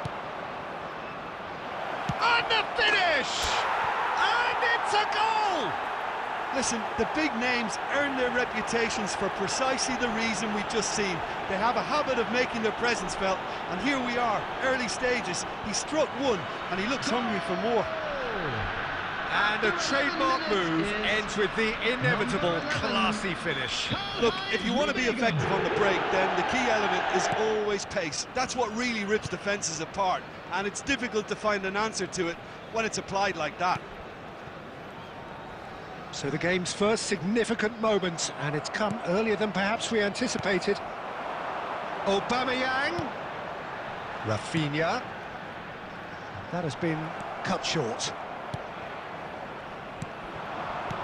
And the finish! And it's a goal! Listen, the big names earn their reputations for precisely the reason we've just seen. They have a habit of making their presence felt, and here we are, early stages. He struck one, and he looks hungry for more. And the trademark move ends with the inevitable classy finish. Look, if you want to be effective on the break, then the key element is always pace. That's what really rips defences apart, and it's difficult to find an answer to it when it's applied like that. So the game's first significant moment, and it's come earlier than perhaps we anticipated. Aubameyang. Rafinha. That has been cut short.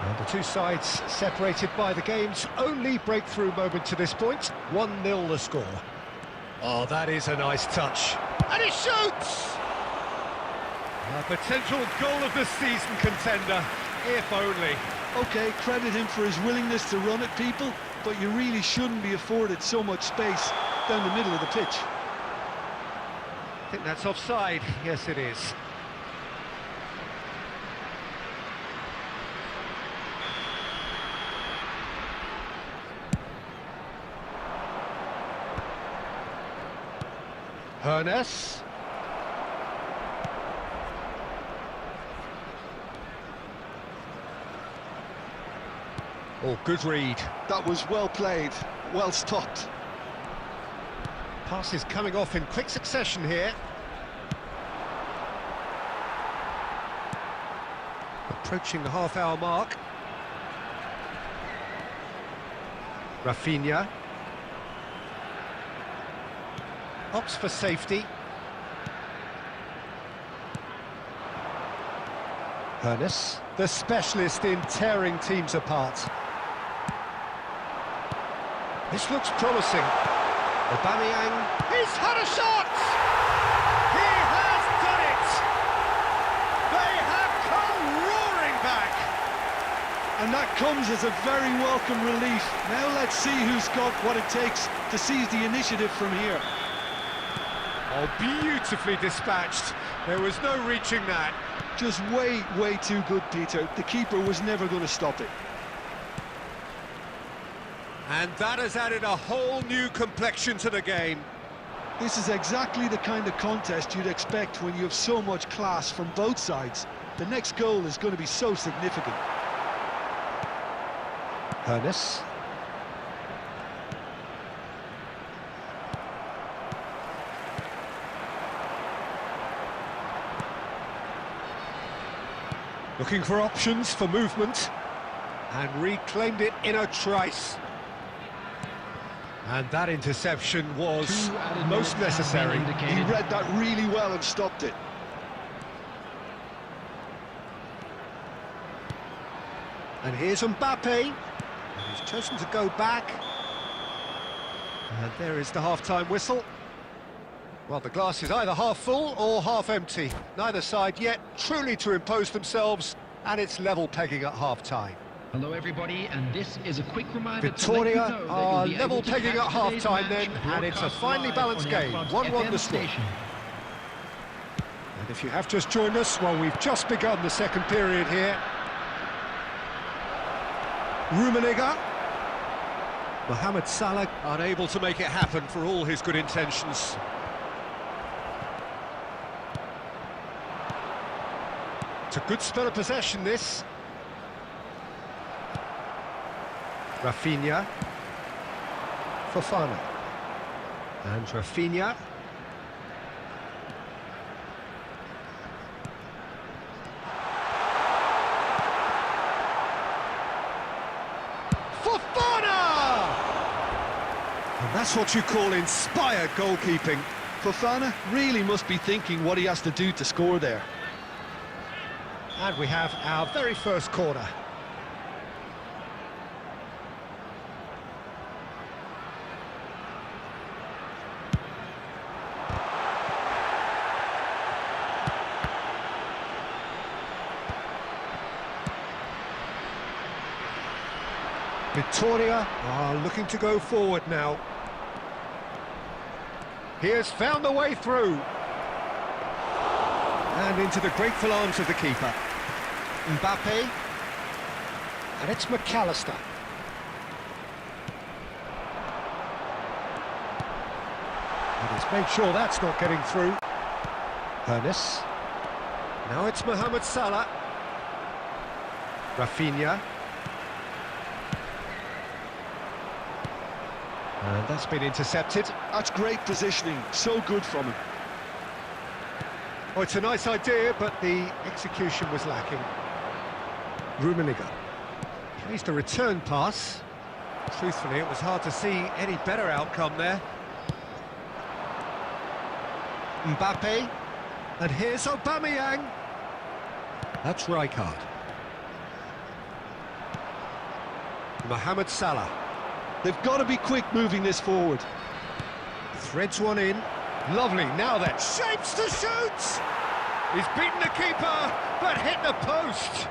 And the two sides separated by the game's only breakthrough moment to this point. 1-0 the score. Oh, that is a nice touch. And he shoots! A potential goal of the season contender, if only. OK, credit him for his willingness to run at people, but you really shouldn't be afforded so much space down the middle of the pitch. I think that's offside. Yes, it is. Hernes. Oh, good read. That was well played, well stopped. Passes coming off in quick succession here. Approaching the half-hour mark. Rafinha. Opts for safety. Hernes, the specialist in tearing teams apart. This looks promising. Aubameyang, he's had a shot! He has done it! They have come roaring back! And that comes as a very welcome relief. Now let's see who's got what it takes to seize the initiative from here. Oh, beautifully dispatched. There was no reaching that. Just way too good, Peter. The keeper was never going to stop it. And that has added a whole new complexion to the game. This is exactly the kind of contest you'd expect when you have so much class from both sides. The next goal is going to be so significant. Hernes. Looking for options for movement, and reclaimed it in a trice. And that interception was most necessary. He read that really well and stopped it. And here's Mbappe. And he's chosen to go back. And there is the half-time whistle. Well, the glass is either half full or half empty. Neither side yet truly to impose themselves, and it's level pegging at half-time. Hello, everybody, and this is a quick reminder Victoria to let you know that are you'll be level able to pegging catch at today's half-time match then, and it's a broadcast finely live balanced on our game. club's 1-1 FM the score. station. And if you have just joined us, well, we've just begun the second period here. Rummenigge. Mohamed Salah unable to make it happen for all his good intentions. It's a good spell of possession, this. Rafinha. Fofana. And Rafinha. Fofana! And that's what you call inspired goalkeeping. Fofana really must be thinking what he has to do to score there. And we have our very first corner. Victoria are looking to go forward now. He has found the way through. And into the grateful arms of the keeper. Mbappe. And it's McAllister. And he's made sure that's not getting through. Ernest. Now it's Mohamed Salah. Rafinha. And that's been intercepted. That's great positioning, so good from him. Oh, it's a nice idea, but the execution was lacking. Rummenigge plays the return pass. Truthfully, it was hard to see any better outcome there. Mbappe, and here's Aubameyang. That's Rijkaard. Mohamed Salah. They've got to be quick moving this forward. Threads one in. Lovely, now then. Shapes to shoot! He's beaten the keeper, but hit the post.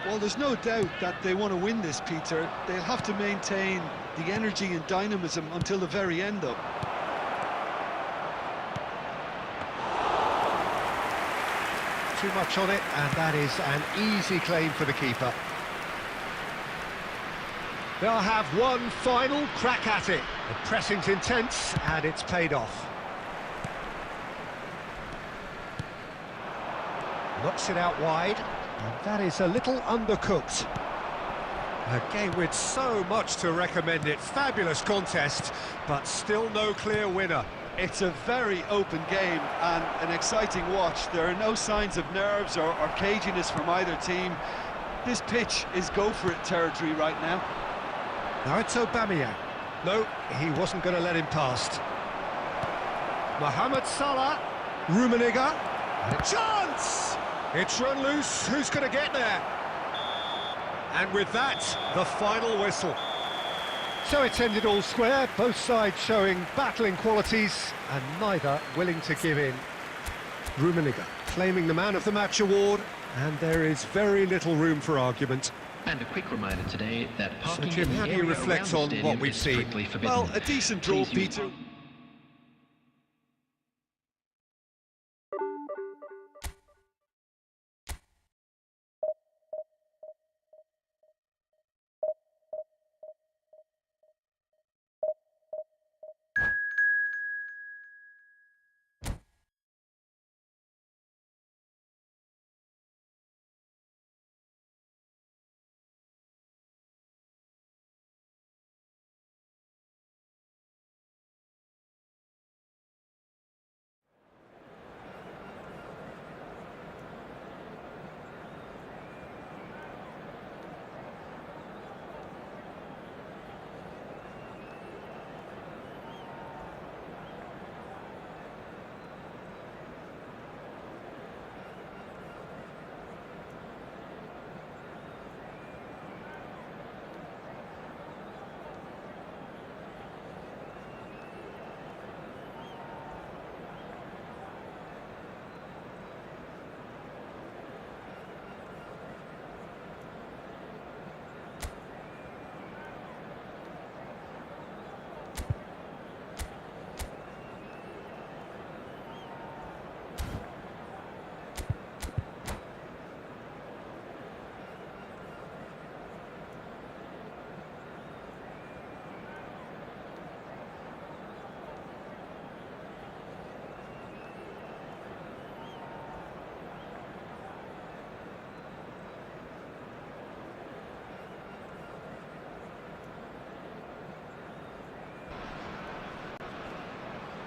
Well, there's no doubt that they want to win this, Peter. They'll have to maintain the energy and dynamism until the very end, though. Too much on it, and that is an easy claim for the keeper. They'll have one final crack at it. The pressing's intense, and it's paid off. Knocks it out wide, and that is a little undercooked. A game with so much to recommend it. Fabulous contest, but still no clear winner. It's a very open game and an exciting watch. There are no signs of nerves or caginess from either team. This pitch is go-for-it territory right now. Now it's Aubameyang. No, he wasn't going to let him past. Mohamed Salah. Rummenigge. And a chance! It's run loose. Who's going to get there? And with that, the final whistle. So it's ended all square, both sides showing battling qualities and neither willing to give in. Rummenigge claiming the Man of the Match award, and there is very little room for argument. And a quick reminder today that So parking Jim, in the how do you area reflect around the on stadium what we've is seen? strictly forbidden. Well, a decent draw, Please use- Peter.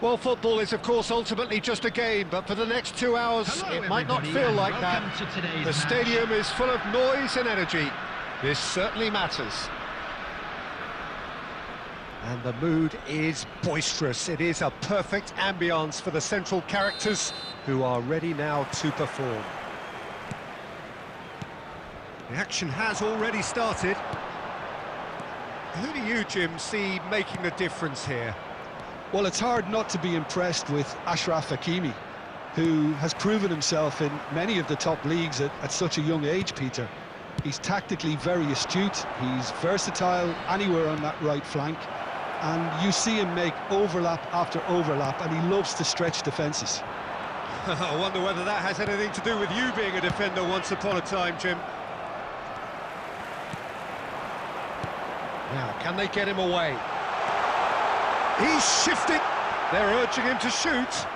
Well, football is, of course, ultimately just a game, but for the next 2 hours, Hello, it might not everybody, feel and like that. welcome to today's The match. stadium is full of noise and energy. This certainly matters. And the mood is boisterous. It is a perfect ambience for the central characters who are ready now to perform. The action has already started. Who do you, Jim, see making the difference here? Well, it's hard not to be impressed with Achraf Hakimi, who has proven himself in many of the top leagues at such a young age, Peter. He's tactically very astute, he's versatile anywhere on that right flank, and you see him make overlap after overlap, and he loves to stretch defences. I wonder whether that has anything to do with you being a defender once upon a time, Jim. Now, can they get him away? He's shifting. They're urging him to shoot.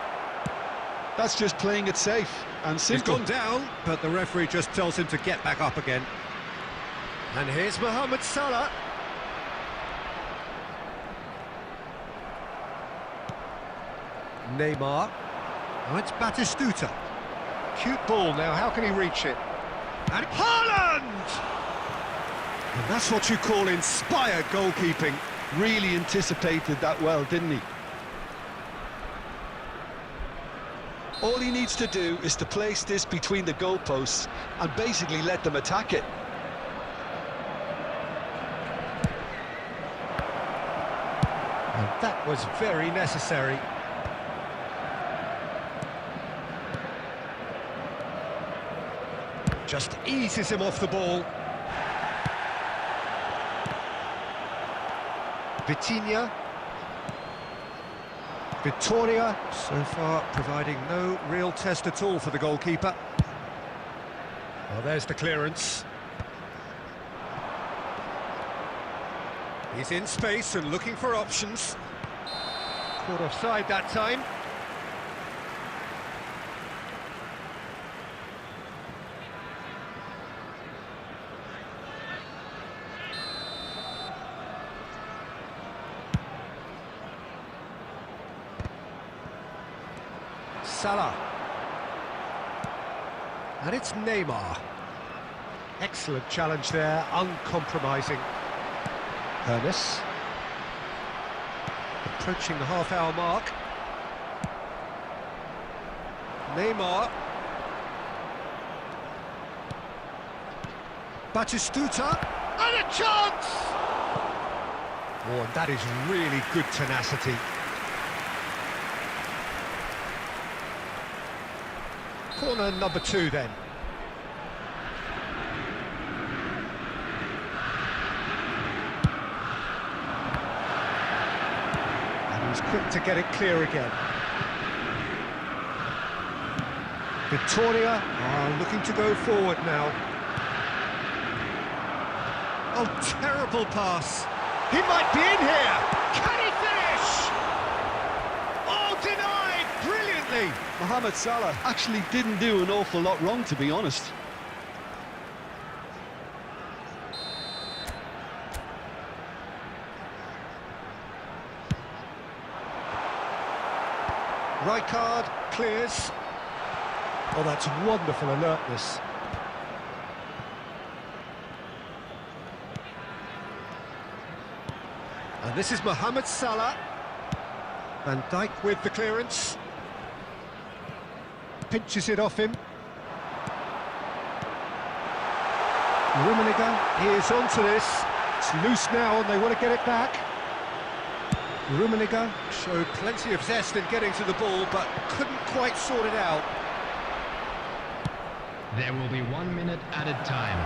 That's just playing it safe and simple. He's gone down, but the referee just tells him to get back up again. And here's Mohamed Salah. Neymar. Oh, it's Batistuta. Cute ball now, how can he reach it? And Haaland! And that's what you call inspired goalkeeping. Really anticipated that well, didn't he? All he needs to do is to place this between the goalposts and basically let them attack it. And that was very necessary. Just eases him off the ball. Vitinha. Vittoria, so far providing no real test at all for the goalkeeper. Well, there's the clearance. He's in space and looking for options. Caught offside that time. Salah. And it's Neymar. Excellent challenge there, uncompromising. Hermes. Approaching the half-hour mark. Neymar. Batistuta. And a chance! Oh, and that is really good tenacity. Corner number 2 then. And he's quick to get it clear again. Vittoria are looking to go forward now. Oh, terrible pass. He might be in here. Can he finish? Oh, denied brilliantly. Mohamed Salah actually didn't do an awful lot wrong, to be honest. Rijkaard clears. Oh, that's wonderful alertness. And this is Mohamed Salah. Van Dijk with the clearance. Pinches it off him. Rummenigge is onto this. It's loose now and they want to get it back. Rummenigge showed plenty of zest in getting to the ball, but couldn't quite sort it out. There will be 1 minute added time.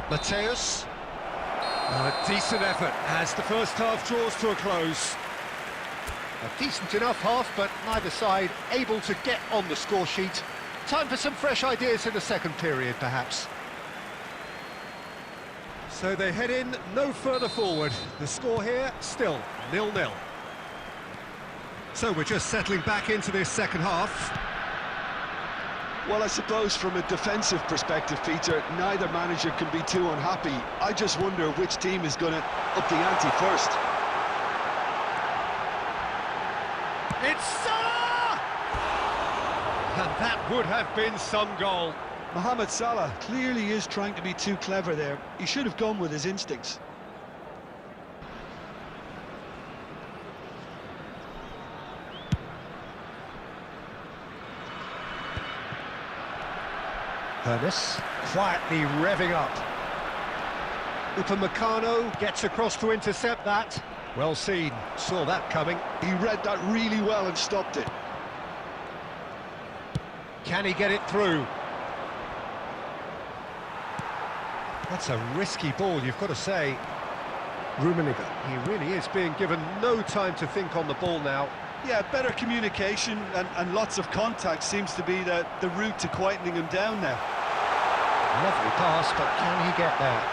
Mateus. A decent effort as the first half draws to a close. A decent enough half, but neither side able to get on the score sheet. Time for some fresh ideas in the second period, perhaps. So they head in no further forward. The score here, still 0-0. So we're just settling back into this second half. Well, I suppose from a defensive perspective, Peter, neither manager can be too unhappy. I just wonder which team is going to up the ante first. It's Salah! And that would have been some goal. Mohamed Salah clearly is trying to be too clever there. He should have gone with his instincts. Ernest quietly revving up. Upamecano gets across to intercept that. Well seen, saw that coming. He read that really well and stopped it. Can he get it through? That's a risky ball, you've got to say. Rummenigge, he really is being given no time to think on the ball now. Yeah, better communication and lots of contact seems to be the route to quietening him down now. Lovely pass, but can he get there?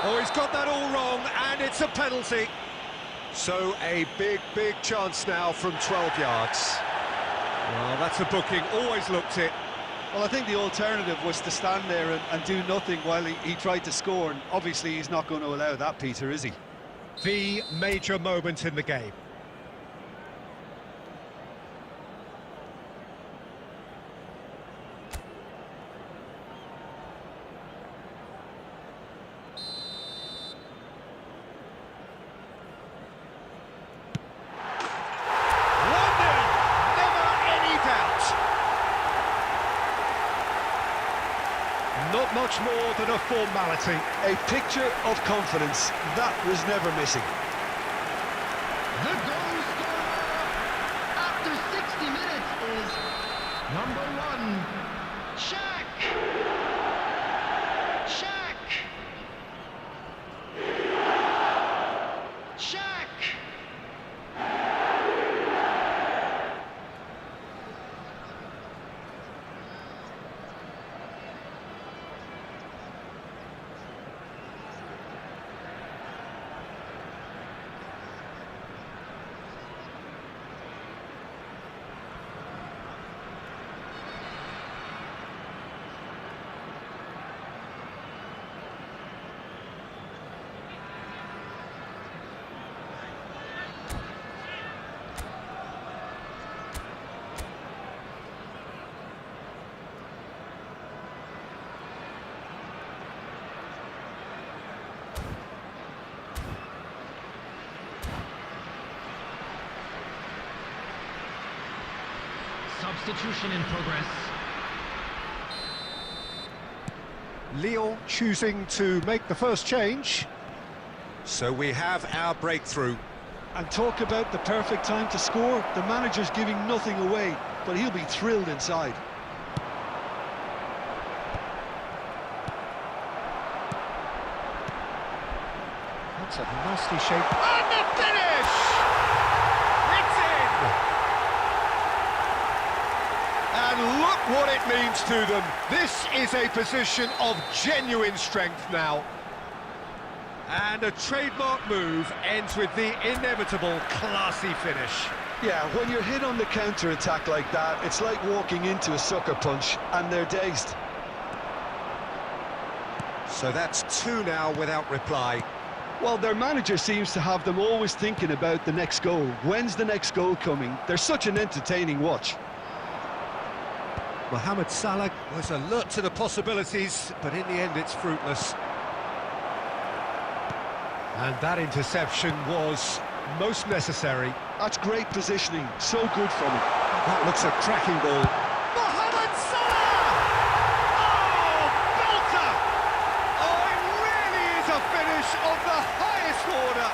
Oh, he's got that all wrong, and it's a penalty. So a big chance now from 12 yards. Well, that's a booking, always looked it. Well, I think the alternative was to stand there and do nothing while he tried to score, and obviously he's not going to allow that, Peter, is he? The major moment in the game. Not much more than a formality. A picture of confidence. That was never missing. The goal scorer after 60 minutes is number 1, Shaq. Shaq. Shaq. Substitution in progress. Lyon choosing to make the first change. So we have our breakthrough. And talk about the perfect time to score. The manager's giving nothing away, but he'll be thrilled inside. That's a nasty shape. And the finish! It's in! And look what it means to them. This is a position of genuine strength now. And a trademark move ends with the inevitable classy finish. Yeah, when you're hit on the counter-attack like that, it's like walking into a sucker punch, and they're dazed. So that's 2 now without reply. Well, their manager seems to have them always thinking about the next goal. When's the next goal coming? They're such an entertaining watch. Mohamed Salah was alert to the possibilities, but in the end it's fruitless. And that interception was most necessary. That's great positioning, so good from him. That looks a cracking ball. Mohamed Salah! Oh, belter! Oh, it really is a finish of the highest order.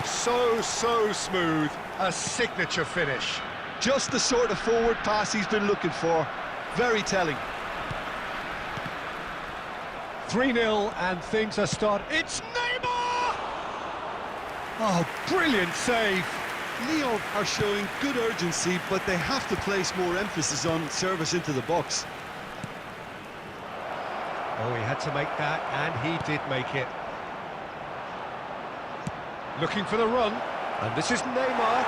So smooth, a signature finish. Just the sort of forward pass he's been looking for. Very telling. 3-0 and things are starting. It's Neymar! Oh, brilliant save. Lyon are showing good urgency, but they have to place more emphasis on service into the box. Oh, he had to make that, and he did make it. Looking for the run, and this is Neymar.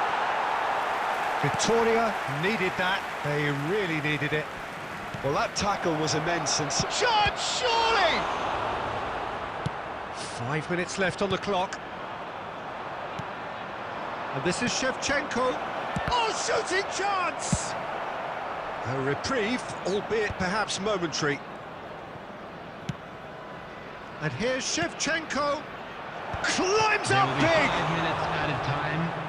Victoria needed that. They really needed it. Well, that tackle was immense and... Shot, surely! 5 minutes left on the clock. And this is Shevchenko. Oh, shooting chance! A reprieve, albeit perhaps momentary. And here's Shevchenko. Climbs There up will be big! 5 minutes added time.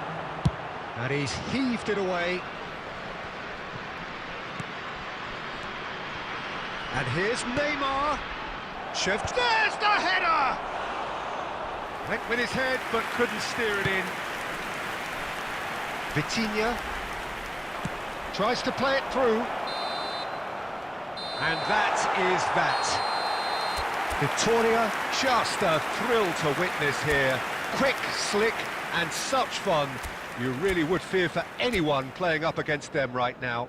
And he's heaved it away. And here's Neymar. There's the header! Went with his head, but couldn't steer it in. Vitinha tries to play it through. And that is that. Victoria, just a thrill to witness here. Quick, slick, and such fun. You really would fear for anyone playing up against them right now.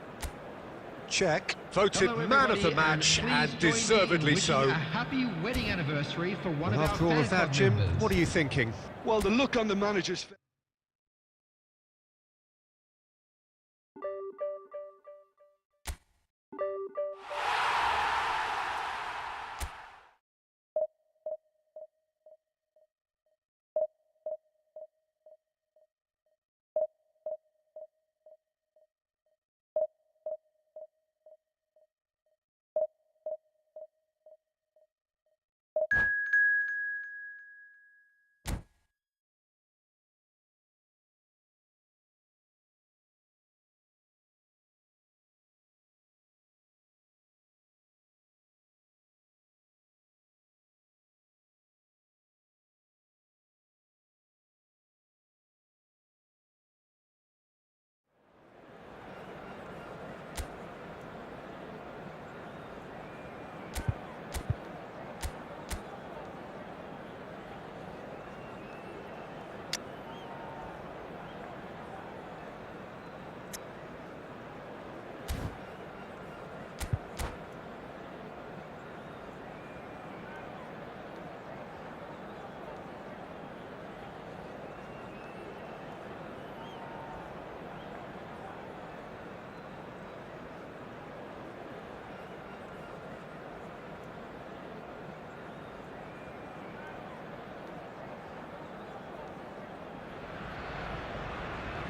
Czech voted Hello, man of the everybody, match, please and join me in deservedly wishing so. A happy wedding anniversary for one of our After all fan of that, club Jim, members. what are you thinking? Well, the look on the manager's face...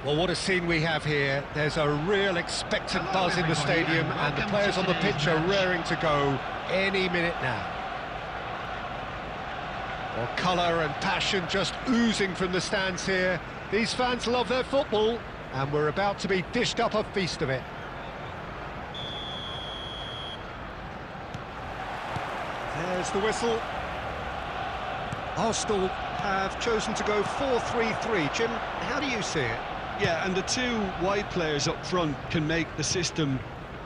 Well, what a scene we have here. There's a real expectant Hello, buzz in the everybody, stadium, and and the welcome players to on the today's pitch are match. raring to go any minute now. Well, colour and passion just oozing from the stands here. These fans love their football, and we're about to be dished up a feast of it. There's the whistle. Arsenal have chosen to go 4-3-3. Jim, how do you see it? Yeah, and the two wide players up front can make the system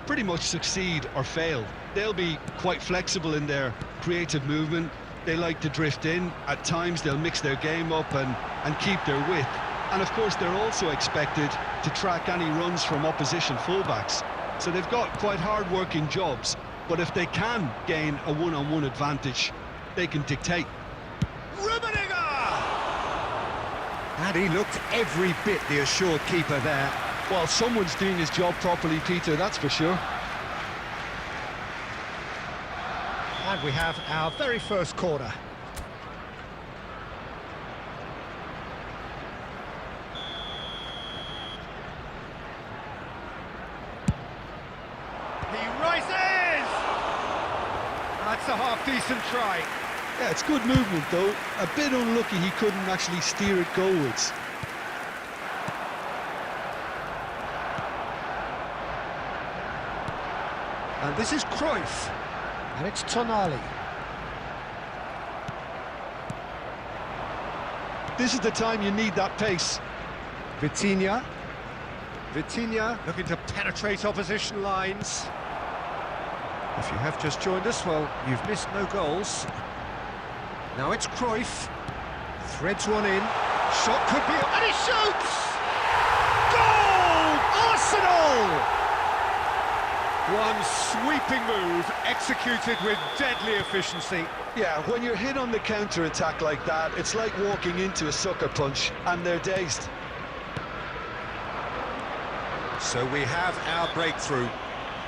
pretty much succeed or fail. They'll be quite flexible in their creative movement. They like to drift in. At times they'll mix their game up and keep their width. And of course they're also expected to track any runs from opposition fullbacks. So they've got quite hard-working jobs. But if they can gain a one-on-one advantage, they can dictate. And he looked every bit the assured keeper there. Well, someone's doing his job properly, Peter, that's for sure. And we have our very first corner. He rises! That's a half-decent try. Yeah, it's good movement, though. A bit unlucky he couldn't actually steer it goalwards. And this is Cruyff. And it's Tonali. This is the time you need that pace. Vitinha. Vitinha looking to penetrate opposition lines. If you have just joined us, well, you've missed no goals. Now it's Cruyff. Threads one in. Shot could be... And he shoots! Goal! Arsenal! One sweeping move, executed with deadly efficiency. Yeah, when you're hit on the counter-attack like that, it's like walking into a sucker punch, and they're dazed. So we have our breakthrough.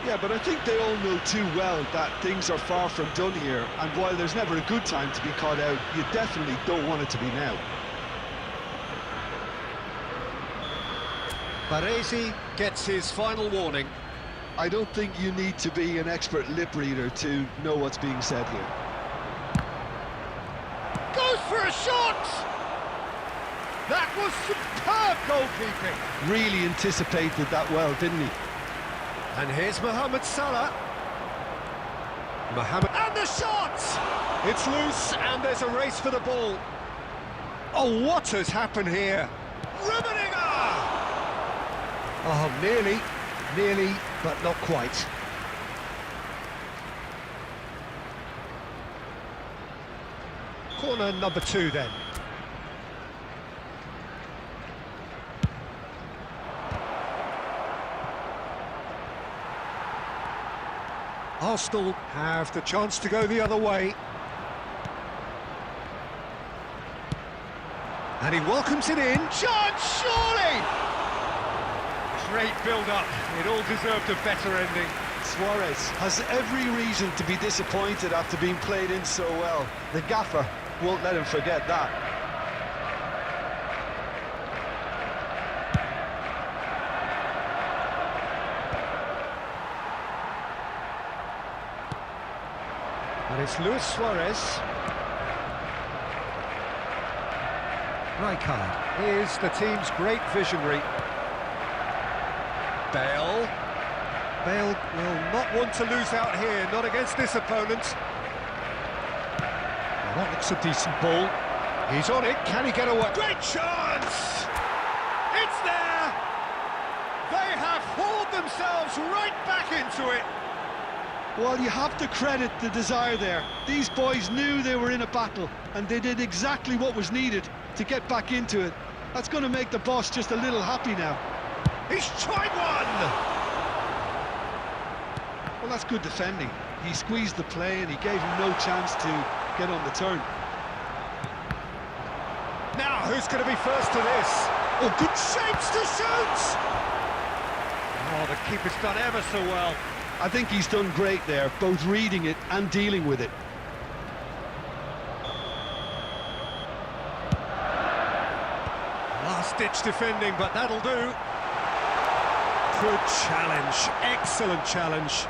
Yeah, but I think they all know too well that things are far from done here, and while there's never a good time to be caught out, you definitely don't want it to be now. Baresi gets his final warning. I don't think you need to be an expert lip reader to know what's being said here. Goes for a shot! That was superb goalkeeping. Really anticipated that well, didn't he? And here's Mohamed Salah. Mohamed, and the shot! It's loose, and there's a race for the ball. Oh, what has happened here? Rummenigge! Oh, nearly, but not quite. Corner number 2 then. Arsenal have the chance to go the other way. And he welcomes it in. Chance, surely! Great build-up. It all deserved a better ending. Suarez has every reason to be disappointed after being played in so well. The gaffer won't let him forget that. And it's Luis Suarez. Rijkaard is the team's great visionary. Bale. Bale will not want to lose out here, not against this opponent. Well, that looks a decent ball. He's on it, can he get away? Great chance! It's there! They have hauled themselves right back into it. Well, you have to credit the desire there. These boys knew they were in a battle, and they did exactly what was needed to get back into it. That's going to make the boss just a little happy now. He's tried one! Well, that's good defending. He squeezed the play and he gave him no chance to get on the turn. Now, who's going to be first to this? Oh, good shapes to shoot! Oh, the keeper's done ever so well. I think he's done great there, both reading it and dealing with it. Last-ditch defending, but that'll do. Good challenge, excellent challenge.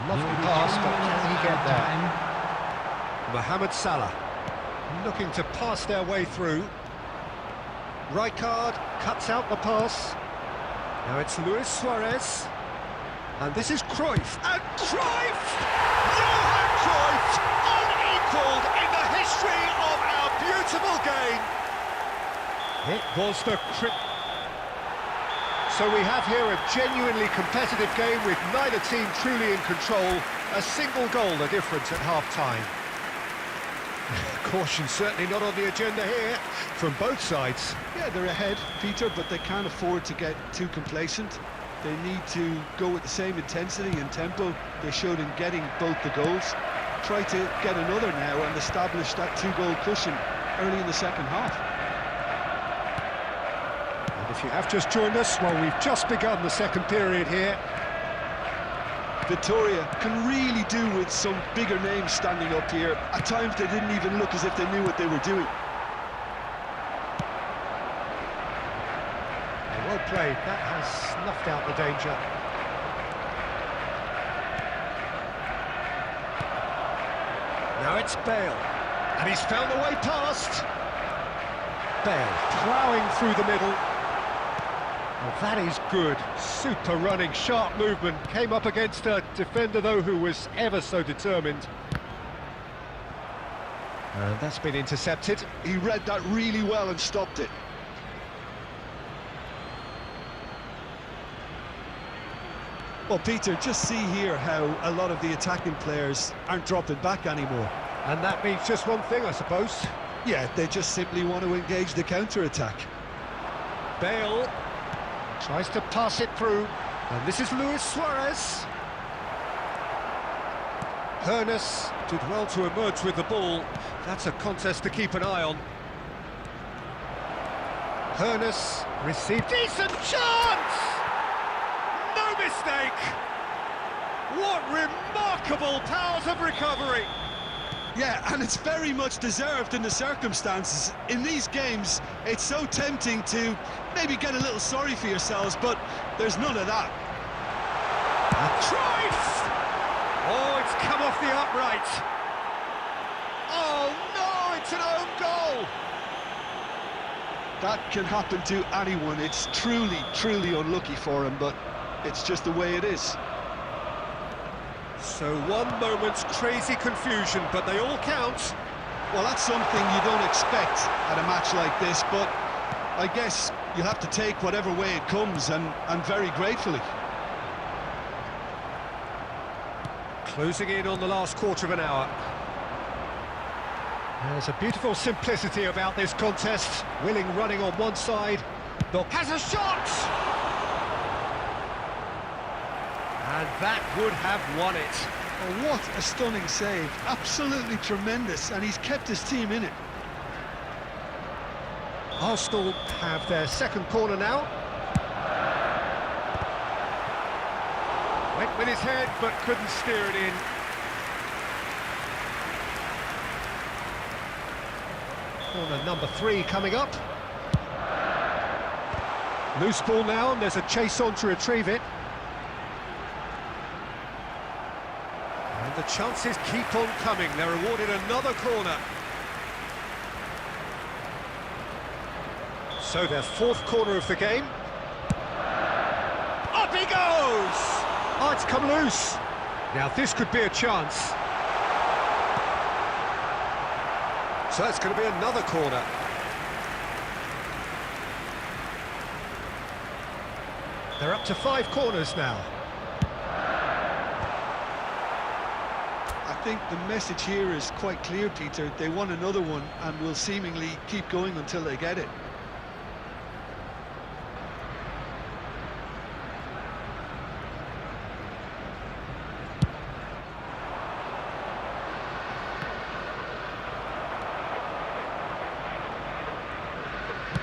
Lovely pass, but can he get there? Mohamed Salah, looking to pass their way through. Rijkaard cuts out the pass. Now it's Luis Suarez. And this is Cruyff. And Cruyff! Johan Cruyff, unequalled in the history of our beautiful game. It was the So we have here a genuinely competitive game with neither team truly in control. A single goal the difference at half-time. Caution certainly not on the agenda here from both sides. Yeah, they're ahead, Peter, but they can't afford to get too complacent. They need to go with the same intensity and tempo they showed in getting both the goals. Try to get another now and establish that two-goal cushion early in the second half. If you have just joined us, well, we've just begun the second period here. Victoria can really do with some bigger names standing up here. At times they didn't even look as if they knew what they were doing. Well played, that has snuffed out the danger. Now it's Bale, and he's found a way past. Bale ploughing through the middle. Well, that is good. Super running, sharp movement. Came up against a defender, though, who was ever so determined. And that's been intercepted. He read that really well and stopped it. Well, Peter, just see here how a lot of the attacking players aren't dropping back anymore. And that means just one thing, I suppose. Yeah, they just simply want to engage the counter-attack. Bale tries to pass it through, and this is Luis Suarez. Hoeneß did well to emerge with the ball. That's a contest to keep an eye on. Hoeneß received decent chance! mistake! What remarkable powers of recovery! Yeah, and it's very much deserved in the circumstances. In these games, it's so tempting to maybe get a little sorry for yourselves, but there's none of that. Trice! Oh, it's come off the upright. Oh no, it's an own goal! That can happen to anyone. It's truly, truly unlucky for him, but it's just the way it is. So one moment's crazy confusion, but they all count. Well, that's something you don't expect at a match like this, but I guess you'll have to take whatever way it comes, and very gratefully. Closing in on the last quarter of an hour. There's a beautiful simplicity about this contest. Willing running on one side. Doc has a shot! And that would have won it. Oh, what a stunning save. Absolutely tremendous, and he's kept his team in it. Arsenal have their second corner now. Went with his head, but couldn't steer it in. Corner number 3 coming up. Loose ball now, and there's a chase on to retrieve it. And the chances keep on coming. They're awarded another corner. So their fourth corner of the game. Up he goes! Oh, it's come loose. Now this could be a chance. So that's going to be another corner. They're up to 5 corners now. I think the message here is quite clear, Peter. They want another one and will seemingly keep going until they get it.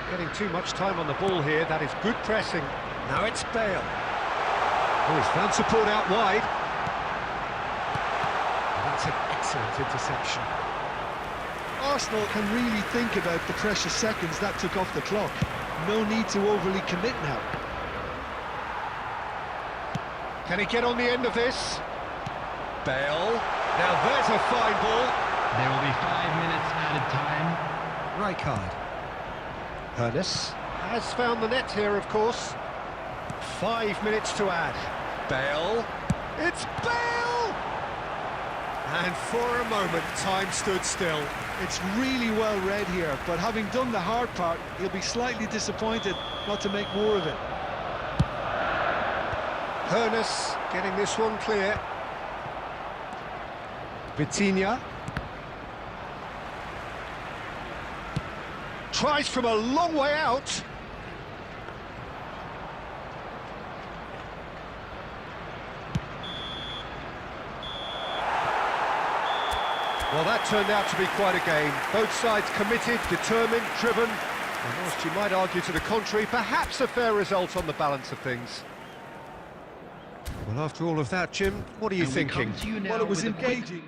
Getting too much time on the ball here. That is good pressing. Now it's Bale. Oh, he's found support out wide. That's an excellent interception. Arsenal can really think about the precious seconds that took off the clock. No need to overly commit now. Can he get on the end of this? Bale. Now there's a fine ball. There will be 5 minutes added time. Rijkaard. Ernest has found the net here, of course. 5 minutes to add. Bale. It's Bale! And for a moment, time stood still. It's really well read here, but having done the hard part, he'll be slightly disappointed not to make more of it. Ernest getting this one clear. Vitinha. Tries from a long way out. Well, that turned out to be quite a game. Both sides committed, determined, driven. And whilst you might argue to the contrary, perhaps a fair result on the balance of things. Well, after all of that, Jim, what are you thinking? Well, it was engaging.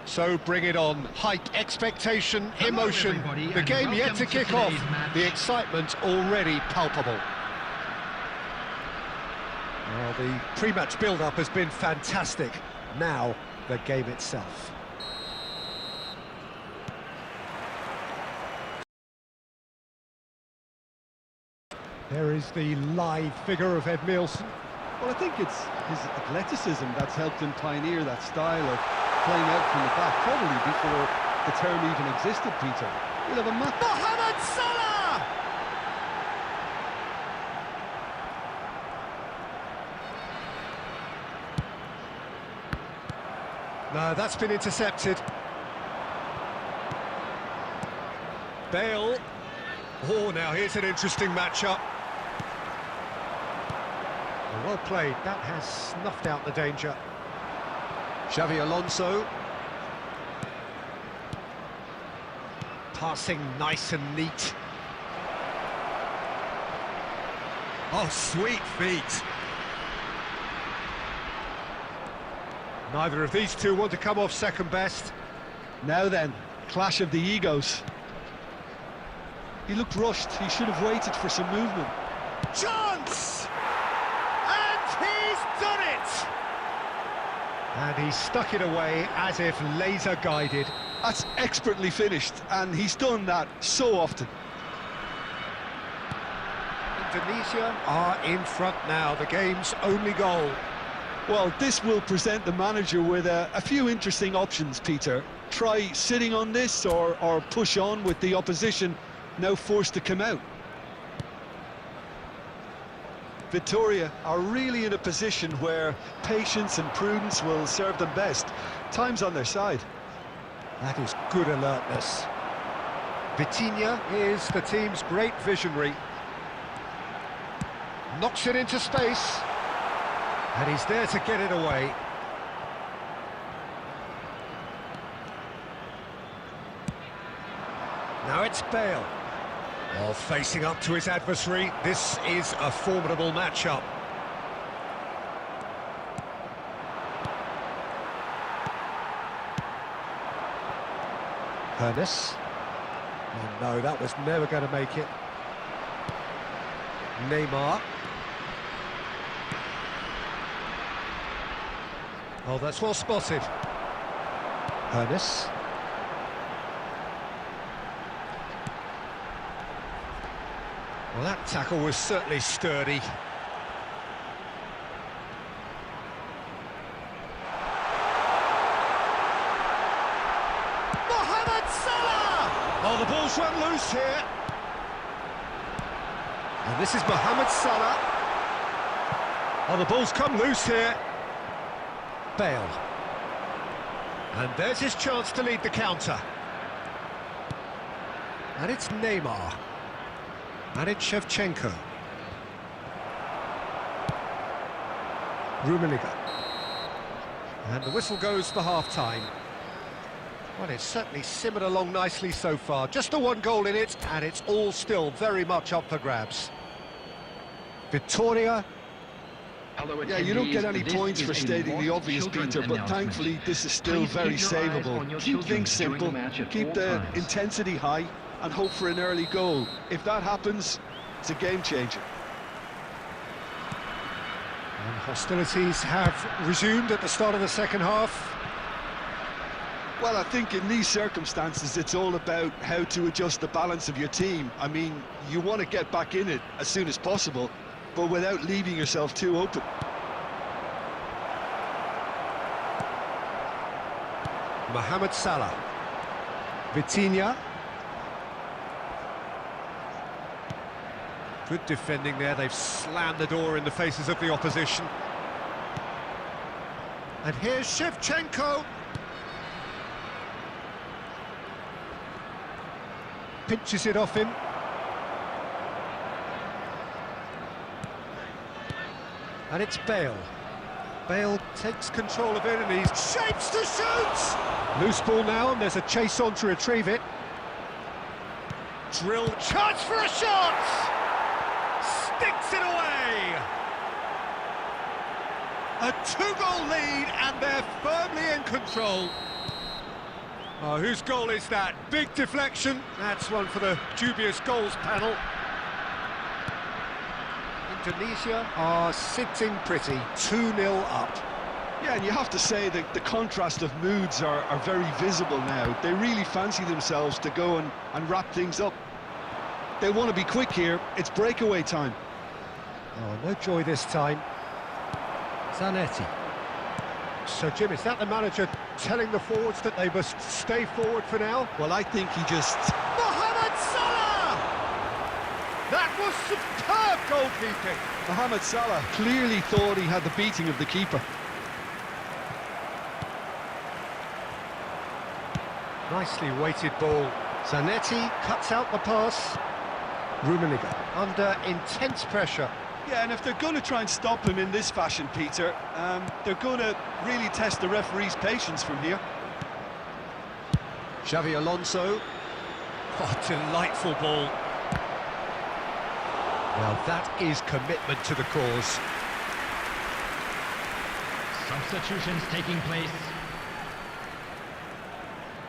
So bring it on. Height, expectation, Hello, emotion. everybody, The and game yet welcome to to kick off. today's match. The excitement already palpable. Well, the pre-match build-up has been fantastic. Now, the game itself. There is the lithe figure of Ed Milson. Well, I think it's his athleticism that's helped him pioneer that style of playing out from the back, probably before the term even existed, Peter. We'll have a match. Mohamed Salah! No, that's been intercepted. Bale. Oh, now here's an interesting matchup. Well played, that has snuffed out the danger. Xavi Alonso. Passing nice and neat. Oh, sweet feet. Neither of these two want to come off second best. Now then, clash of the egos. He looked rushed, he should have waited for some movement. Chance! And he's done it! And he stuck it away as if laser guided. That's expertly finished, and he's done that so often. Indonesia are in front now, the game's only goal. Well, this will present the manager with a few interesting options, Peter. Try sitting on this or push on with the opposition now forced to come out. Victoria are really in a position where patience and prudence will serve them best. Time's on their side. That is good alertness. Vitinha is the team's great visionary. Knocks it into space. And he's there to get it away. Now it's Bale. Well, facing up to his adversary, this is a formidable matchup. Hernes. Oh no, that was never going to make it. Neymar. Oh, that's well spotted. Hernes. Well, that tackle was certainly sturdy. Mohamed Salah! Oh, the ball's run loose here. And this is Mohamed Salah. Oh, the ball's come loose here. Bale. And there's his chance to lead the counter. And it's Neymar. And it's Shevchenko. Rummenigge. And the whistle goes for half-time. Well, it's certainly simmered along nicely so far. Just the one goal in it, and it's all still very much up for grabs. Victoria. Yeah, you don't get any points for stating the obvious, Peter, but thankfully this is still very savable. Keep things simple, keep the intensity high, and hope for an early goal. If that happens, it's a game changer. And hostilities have resumed at the start of the second half. Well, I think in these circumstances it's all about how to adjust the balance of your team. I mean, you want to get back in it as soon as possible, but without leaving yourself too open. Mohamed Salah. Vitinha. Good defending there, they've slammed the door in the faces of the opposition. And here's Shevchenko. Pinches it off him. And it's Bale. Bale takes control of it and he's shapes to shoot! Loose ball now and there's a chase on to retrieve it. Drill, chance for a shot! Sticks it away! A two-goal lead and they're firmly in control. Oh, whose goal is that? Big deflection. That's one for the dubious goals panel. Indonesia are sitting pretty, 2-0 up. Yeah, and you have to say that the contrast of moods are very visible now. They really fancy themselves to go and wrap things up. They want to be quick here. It's breakaway time. Oh, no joy this time. Zanetti. So, Jim, is that the manager telling the forwards that they must stay forward for now? Well, I think he just... Mohamed Salah! That was superb goalkeeping. Mohamed Salah clearly thought he had the beating of the keeper. Nicely weighted ball. Zanetti cuts out the pass. Rummenigge under intense pressure. Yeah, and if they're going to try and stop him in this fashion, Peter, they're going to really test the referee's patience from here. Xavi Alonso. Oh, delightful ball. Well, that is commitment to the cause. Substitutions taking place.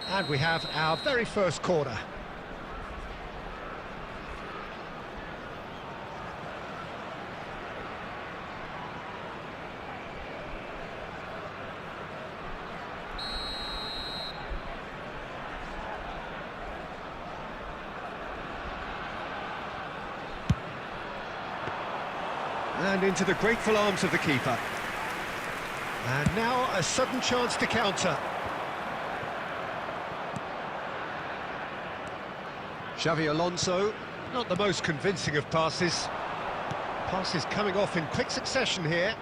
And we have our very first corner. And into the grateful arms of the keeper. And now a sudden chance to counter. Xavi Alonso, not the most convincing of passes. Passes coming off in quick succession here.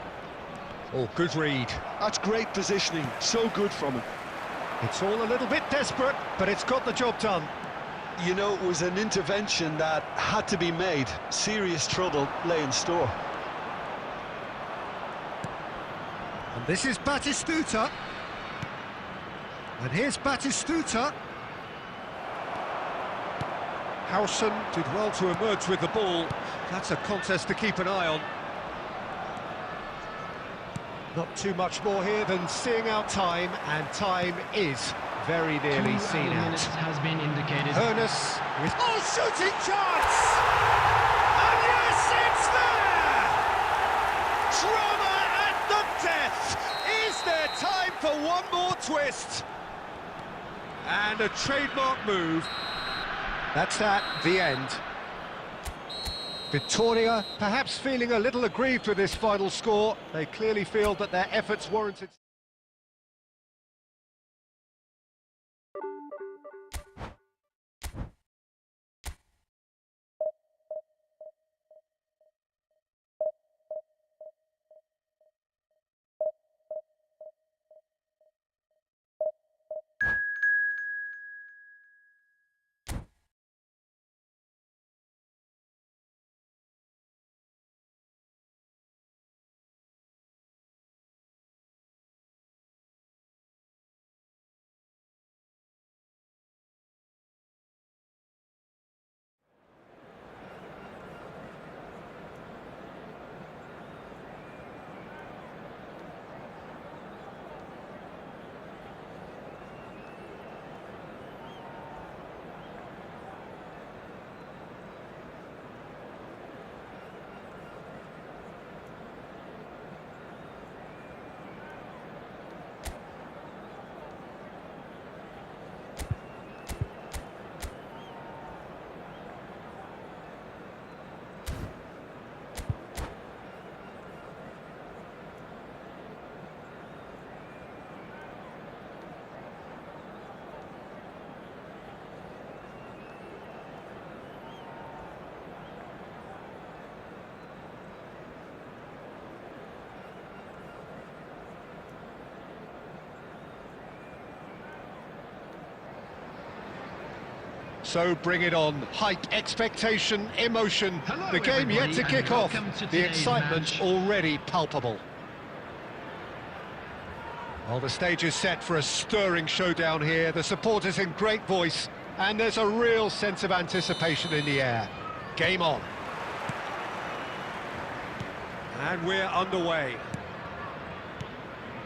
Oh, good read. That's great positioning, so good from him. It's all a little bit desperate, but it's got the job done. You know, it was an intervention that had to be made. Serious trouble lay in store. And this is Batistuta. And here's Batistuta. Howson did well to emerge with the ball. That's a contest to keep an eye on. Not too much more here than seeing out time, and time is very nearly seen out. Minutes has been indicated. Ernest with... Oh, shooting chance! And yes, it's there! Drama at the death! Is there time for one more twist? And a trademark move. That's that, the end. Victoria perhaps feeling a little aggrieved with this final score. They clearly feel that their efforts warranted... So bring it on. Hype, expectation, emotion. Hello, the game yet to everybody, kick and off. welcome to The today's excitement match. already palpable. Well, the stage is set for a stirring showdown here. The supporters in great voice, and there's a real sense of anticipation in the air. Game on. And we're underway.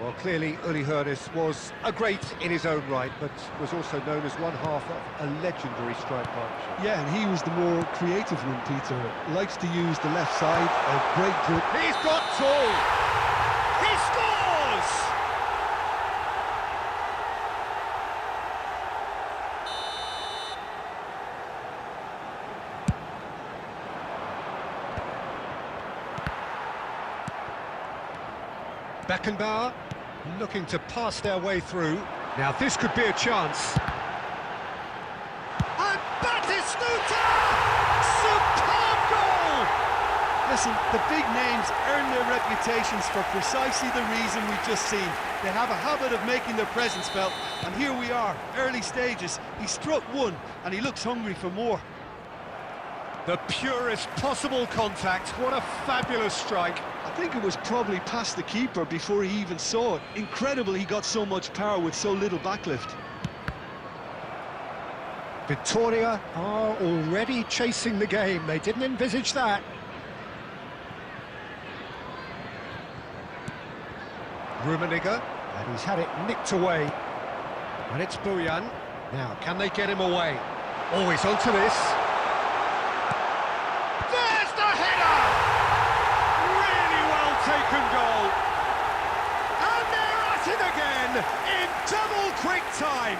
Well, clearly Uli Hoeneß was a great in his own right, but was also known as one half of a legendary strike partnership. Yeah, and he was the more creative one, Peter. Likes to use the left side, a great grip. He's got tall! He scores! Beckenbauer looking to pass their way through. Now this could be a chance. And Batistuta! Superb goal! Listen, the big names earn their reputations for precisely the reason we've just seen. They have a habit of making their presence felt, and here we are, early stages. He struck one, and he looks hungry for more. The purest possible contact. What a fabulous strike. I think it was probably past the keeper before he even saw it. Incredible he got so much power with so little backlift. Victoria are already chasing the game. They didn't envisage that. Rummenigge, and he's had it nicked away. And it's Bojan. Now, can they get him away? Always onto this. There's the header! Really well taken goal. And they're at it again in double quick time.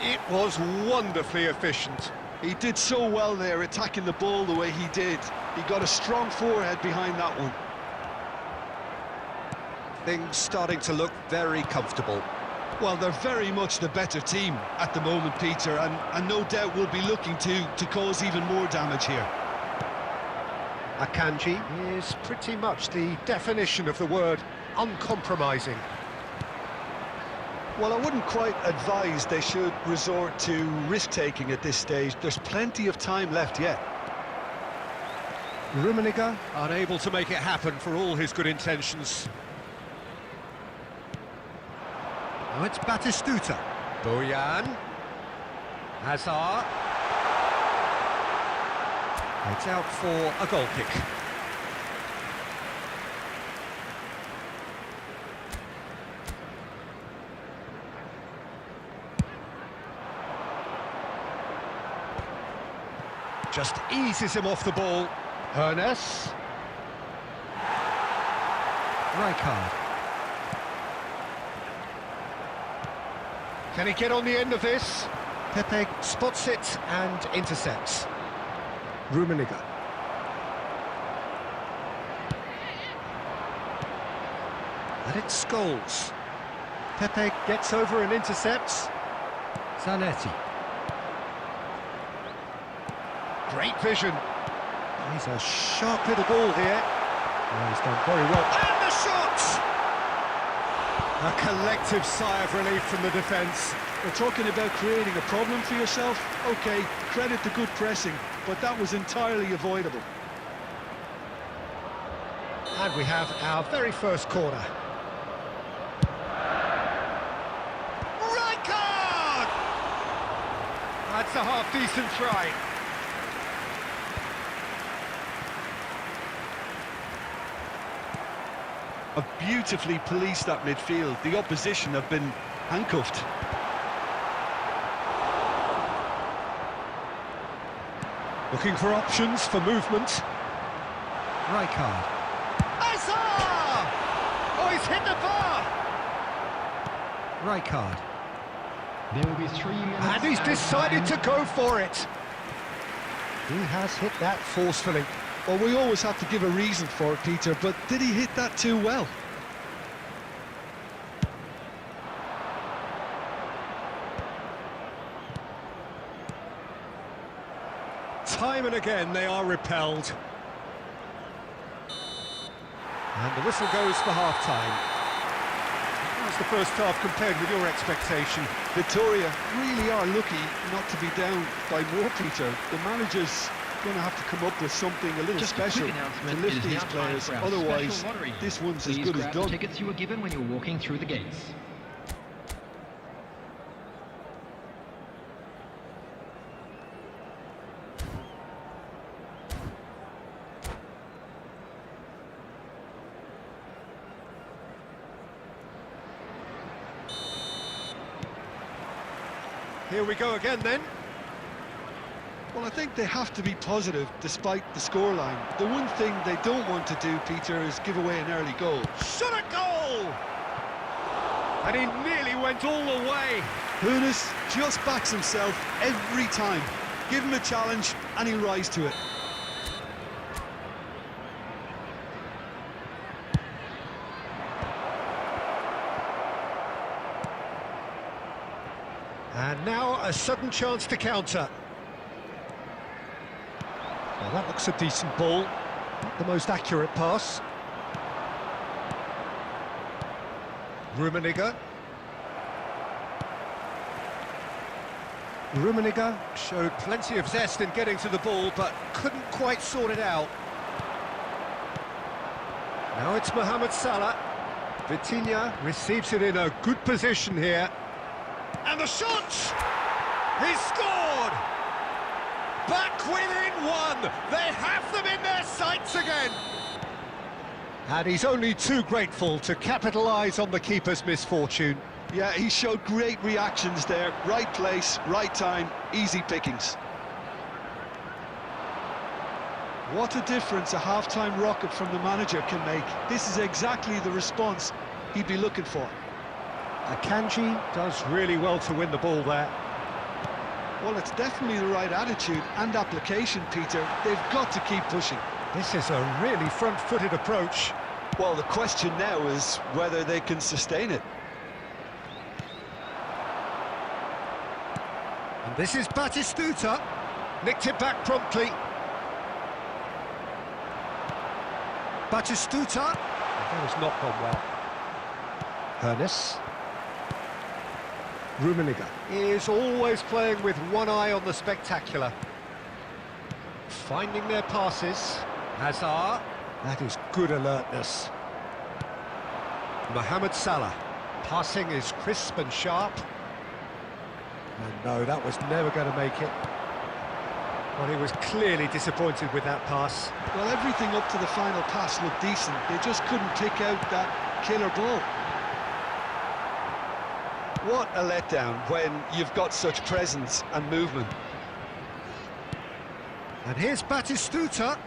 It was wonderfully efficient. He did so well there, attacking the ball the way he did. He got a strong forehead behind that one. Things starting to look very comfortable. Well, they're very much the better team at the moment, Peter, and no doubt will be looking to cause even more damage here. Akanji is pretty much the definition of the word uncompromising. Well, I wouldn't quite advise they should resort to risk-taking at this stage. There's plenty of time left yet. Rummenigge unable to make it happen for all his good intentions. Now it's Batistuta. Bojan. Hazard. It's out for a goal kick. Just eases him off the ball. Hoeneß. Rijkaard. Can he get on the end of this? Pepe spots it and intercepts. Rummenigge. And it's Scholes. Pepe gets over and intercepts. Zanetti. Great vision. He's a sharp little ball here. Oh, he's done very well. And the shot! A collective sigh of relief from the defence. We're talking about creating a problem for yourself. OK, credit the good pressing, but that was entirely avoidable. And we have our very first corner. Rijkaard! That's a half-decent try. Have beautifully policed that midfield. The opposition have been handcuffed. Looking for options for movement. Rijkaard. Hazard! Oh, he's hit the bar! Rijkaard. There will be 3 minutes. And he's decided to go for it. He has hit that forcefully. Well, we always have to give a reason for it, Peter, but did he hit that too well? Time and again they are repelled. And the whistle goes for half-time. How's the first half compared with your expectation? Victoria really are lucky not to be down by more, Peter. The manager's going to have to come up with something a little Just special a quick to announcement. lift It is these now time players. for our Otherwise, special lottery. this one's as Please good as grab the done. tickets you were given when you were walking through the gates. Here we go again then. Well, I think they have to be positive despite the scoreline. The one thing they don't want to do, Peter, is give away an early goal. Shot a goal! And he nearly went all the way. Hooness just backs himself every time. Give him a challenge and he'll rise to it. And now a sudden chance to counter. Well, that looks a decent ball. Not the most accurate pass. Rummenigge. Rummenigge showed plenty of zest in getting to the ball, but couldn't quite sort it out. Now it's Mohamed Salah. Vitinha receives it in a good position here. And the shot! He's scored! Back within one! They have them in their sights again! And he's only too grateful to capitalise on the keeper's misfortune. Yeah, he showed great reactions there. Right place, right time, easy pickings. What a difference a half-time rocket from the manager can make. This is exactly the response he'd be looking for. Akanji does really well to win the ball there. Well, it's definitely the right attitude and application, Peter. They've got to keep pushing. This is a really front-footed approach. Well, the question now is whether they can sustain it. And this is Batistuta. Nicked it back promptly. Batistuta. That has not gone well. Hernes. Rummenigge is always playing with one eye on the spectacular. Finding their passes. Hazard. That is good alertness. Mohamed Salah. Passing is crisp and sharp. And no, that was never going to make it. Well, he was clearly disappointed with that pass. Well, everything up to the final pass looked decent. They just couldn't pick out that killer ball. What a letdown when you've got such presence and movement. And here's Batistuta.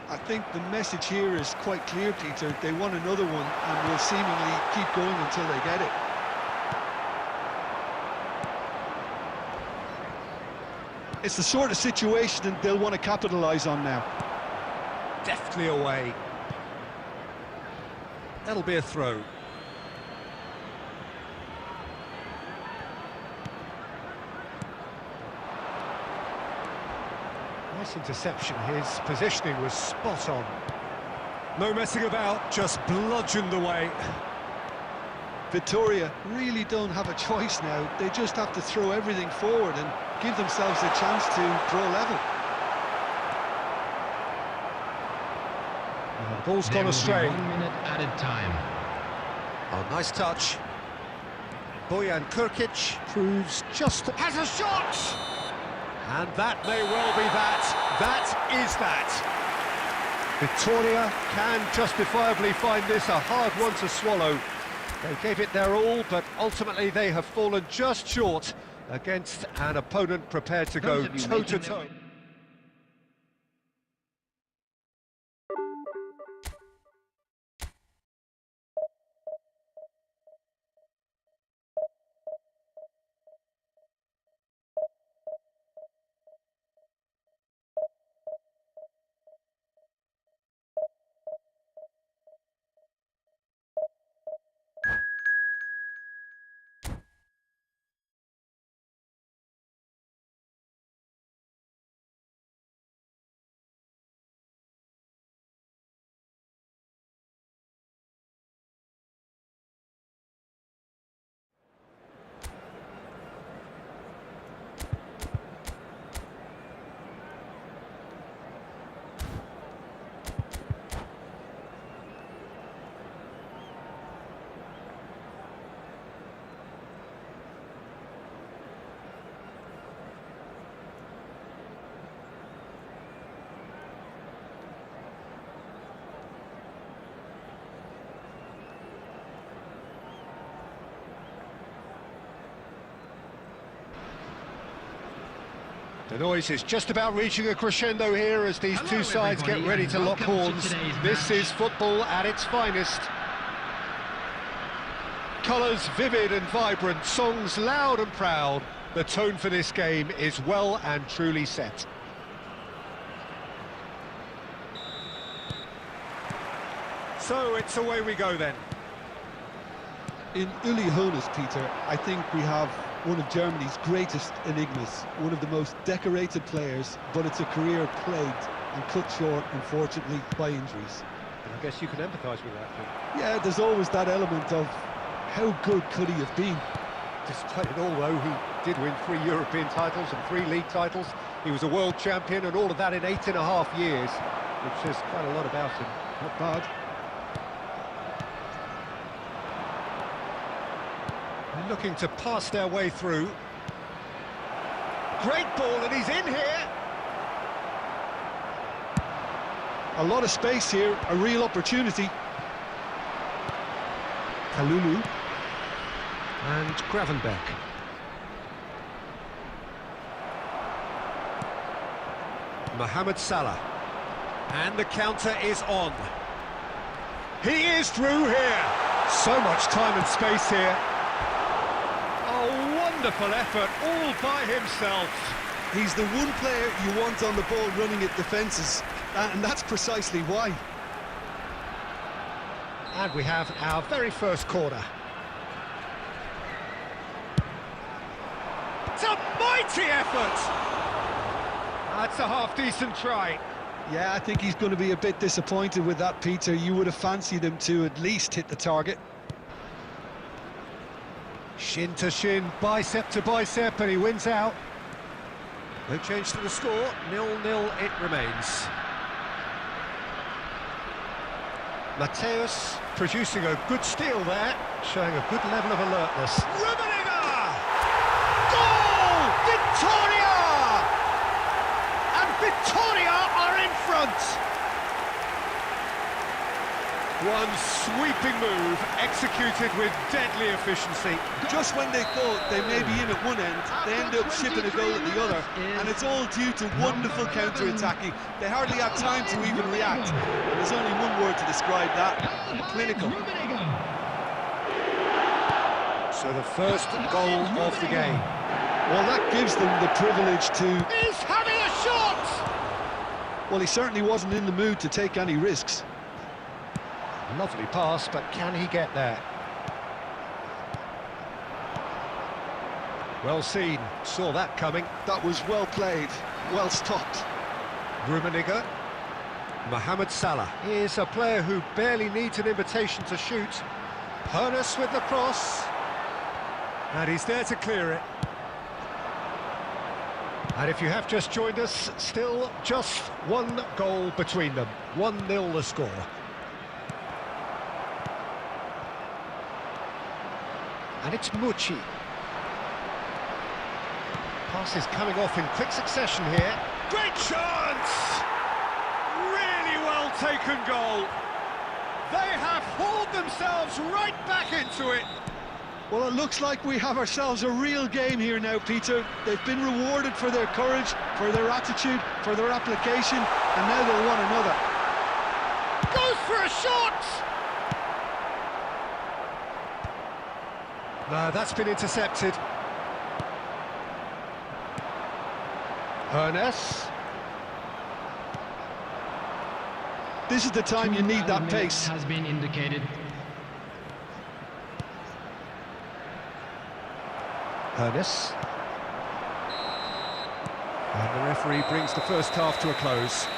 I think the message here is quite clear, Peter. They want another one and will seemingly keep going until they get it. It's the sort of situation that they'll want to capitalise on now. Deftly away. That'll be a throw. Nice interception. His positioning was spot on. No messing about, just bludgeoned away. Victoria really don't have a choice now. They just have to throw everything forward and give themselves a chance to draw level. And the ball's gone astray. 1 minute added time. Oh, nice touch. Bojan Krkic proves just... has a shot! And that may well be that. That is that. Victoria can justifiably find this a hard one to swallow. They gave it their all, but ultimately they have fallen just short against an opponent prepared to go toe-to-toe. The noise is just about reaching a crescendo here as these two sides get ready to lock horns. This is football at its finest. Colours vivid and vibrant, songs loud and proud. The tone for this game is well and truly set. So it's away we go then. In Uli Hoeneß, Peter, I think we have one of Germany's greatest enigmas, one of the most decorated players, but it's a career plagued and cut short, unfortunately, by injuries. I guess you can empathise with that, Phil. Yeah, there's always that element of how good could he have been? Despite it all, though, he did win 3 European titles and 3 league titles. He was a world champion and all of that in 8.5 years, which says quite a lot about him. Not bad. They're looking to pass their way through. Great ball, and he's in here. A lot of space here, a real opportunity. Kalulu. And Gravenberg. Mohamed Salah. And the counter is on. He is through here. So much time and space here. A wonderful effort all by himself. He's the one player you want on the ball running at defences, and that's precisely why. And we have our very first corner. It's a mighty effort! That's a half-decent try. Yeah, I think he's going to be a bit disappointed with that, Peter. You would have fancied him to at least hit the target. Shin to shin, bicep to bicep, and he wins out. No change to the score, 0-0 it remains. Mateus producing a good steal there, showing a good level of alertness. Goal! Victoria! And Victoria are in front! One sweeping move, executed with deadly efficiency. Just when they thought they may be in at one end, they end up shipping a goal at the other, and it's all due to wonderful counter-attacking. They hardly had time to even react, and there's only one word to describe that: clinical. So the first goal of the game. Well, that gives them the privilege to... He's having a shot! Well, he certainly wasn't in the mood to take any risks. Lovely pass, but can he get there? Well seen, saw that coming. That was well played, well stopped. Rummenigge. Mohamed Salah is a player who barely needs an invitation to shoot. Hoeneß with the cross. And he's there to clear it. And if you have just joined us, still just one goal between them. 1-0 the score. And it's Mucci. Pass is coming off in quick succession here. Great chance! Really well taken goal. They have hauled themselves right back into it. Well, it looks like we have ourselves a real game here now, Peter. They've been rewarded for their courage, for their attitude, for their application, and now they'll want another. Goes for a shot! No, that's been intercepted. Hoeneß. This is the time you need that pace. Has been indicated. Hoeneß. And the referee brings the first half to a close.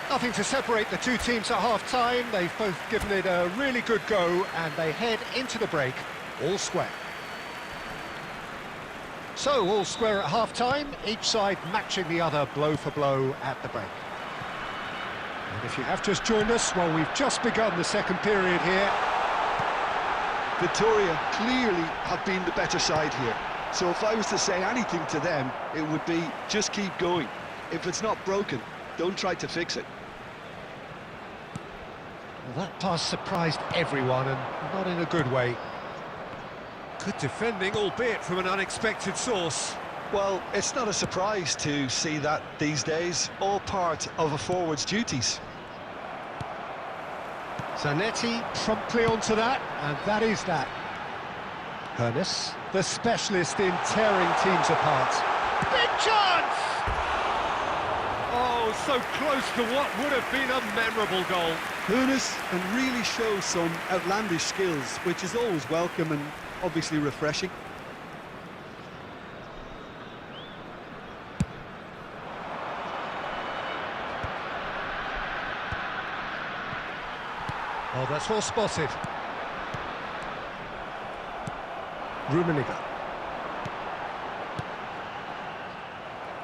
Nothing to separate the two teams at half-time. They've both given it a really good go, and they head into the break all square. So, all square at half-time, each side matching the other blow for blow at the break. And if you have just joined us, well, we've just begun the second period here. Victoria clearly have been the better side here. So if I was to say anything to them, it would be just keep going. If it's not broken, don't try to fix it. Well, that pass surprised everyone, and not in a good way. Good defending, albeit from an unexpected source. Well, it's not a surprise to see that these days, all part of a forward's duties. Zanetti promptly onto that, and that is that. Hernes, the specialist in tearing teams apart. Big chance! Oh, so close to what would have been a memorable goal. Hernes can really show some outlandish skills, which is always welcome and obviously refreshing. Oh, that's well spotted. Rummenigge.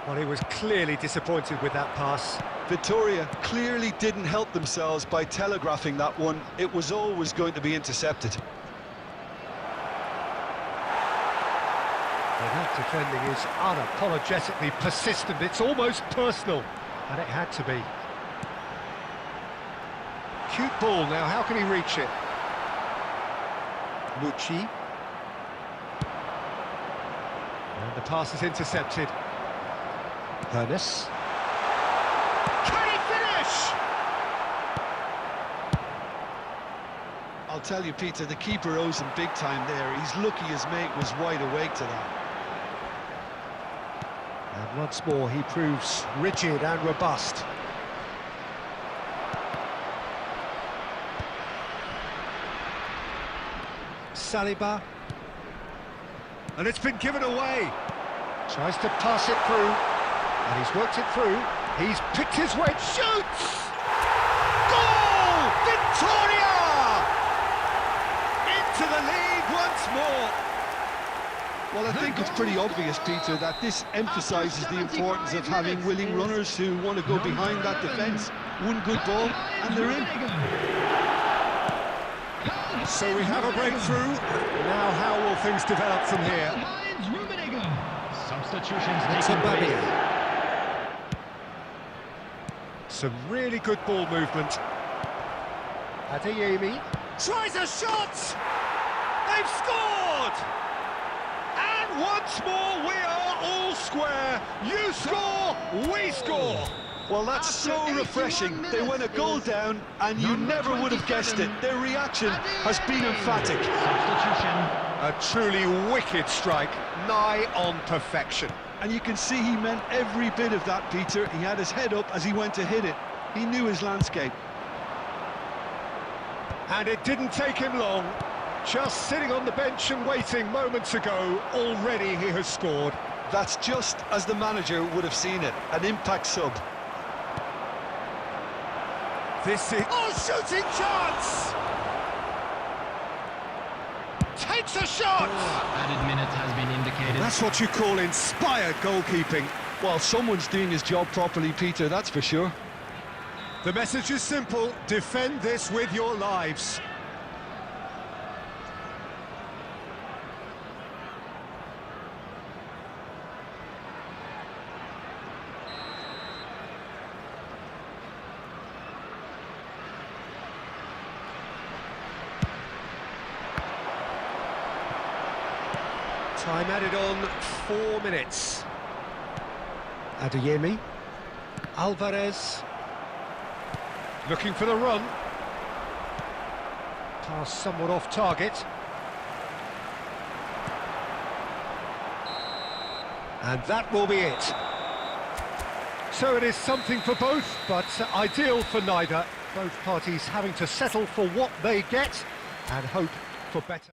Well, he was clearly disappointed with that pass. Victoria clearly didn't help themselves by telegraphing that one. It was always going to be intercepted. Well, that defending is unapologetically persistent. It's almost personal, and it had to be. Cute ball now, how can he reach it? Mucci. And the pass is intercepted. Hernes. Can he finish? I'll tell you, Peter, the keeper owes him big time there. He's lucky his mate was wide awake to that. And once more he proves rigid and robust. Saliba, and it's been given away. Tries to pass it through, and he's worked it through. He's picked his way, shoots! Goal! Victoria! Into the lead once more. Well, I think it's pretty obvious, Peter, that this emphasises the importance of having willing runners who want to go behind that defence. One good ball, and they're in. So we have a breakthrough. Now how will things develop from here? Substitutions It's taking place. Mbappe. Some really good ball movement. Adeyemi tries a shot! They've scored! And once more we are all square. You score, we score. Well, that's so refreshing. They went a goal down, and you never would have guessed it. Their reaction has been emphatic. Substitution. A truly wicked strike, nigh on perfection. And you can see he meant every bit of that, Peter. He had his head up as he went to hit it. He knew his landscape. And it didn't take him long. Just sitting on the bench and waiting moments ago, already he has scored. That's just as the manager would have seen it, an impact sub. This is... Oh, shooting chance! Takes a shot! Added minutes has been indicated. That's what you call inspired goalkeeping. Well, someone's doing his job properly, Peter, that's for sure. The message is simple: defend this with your lives. Time added on 4 minutes. Adeyemi. Alvarez. Looking for the run. Pass somewhat off target. And that will be it. So it is something for both, but ideal for neither. Both parties having to settle for what they get and hope for better.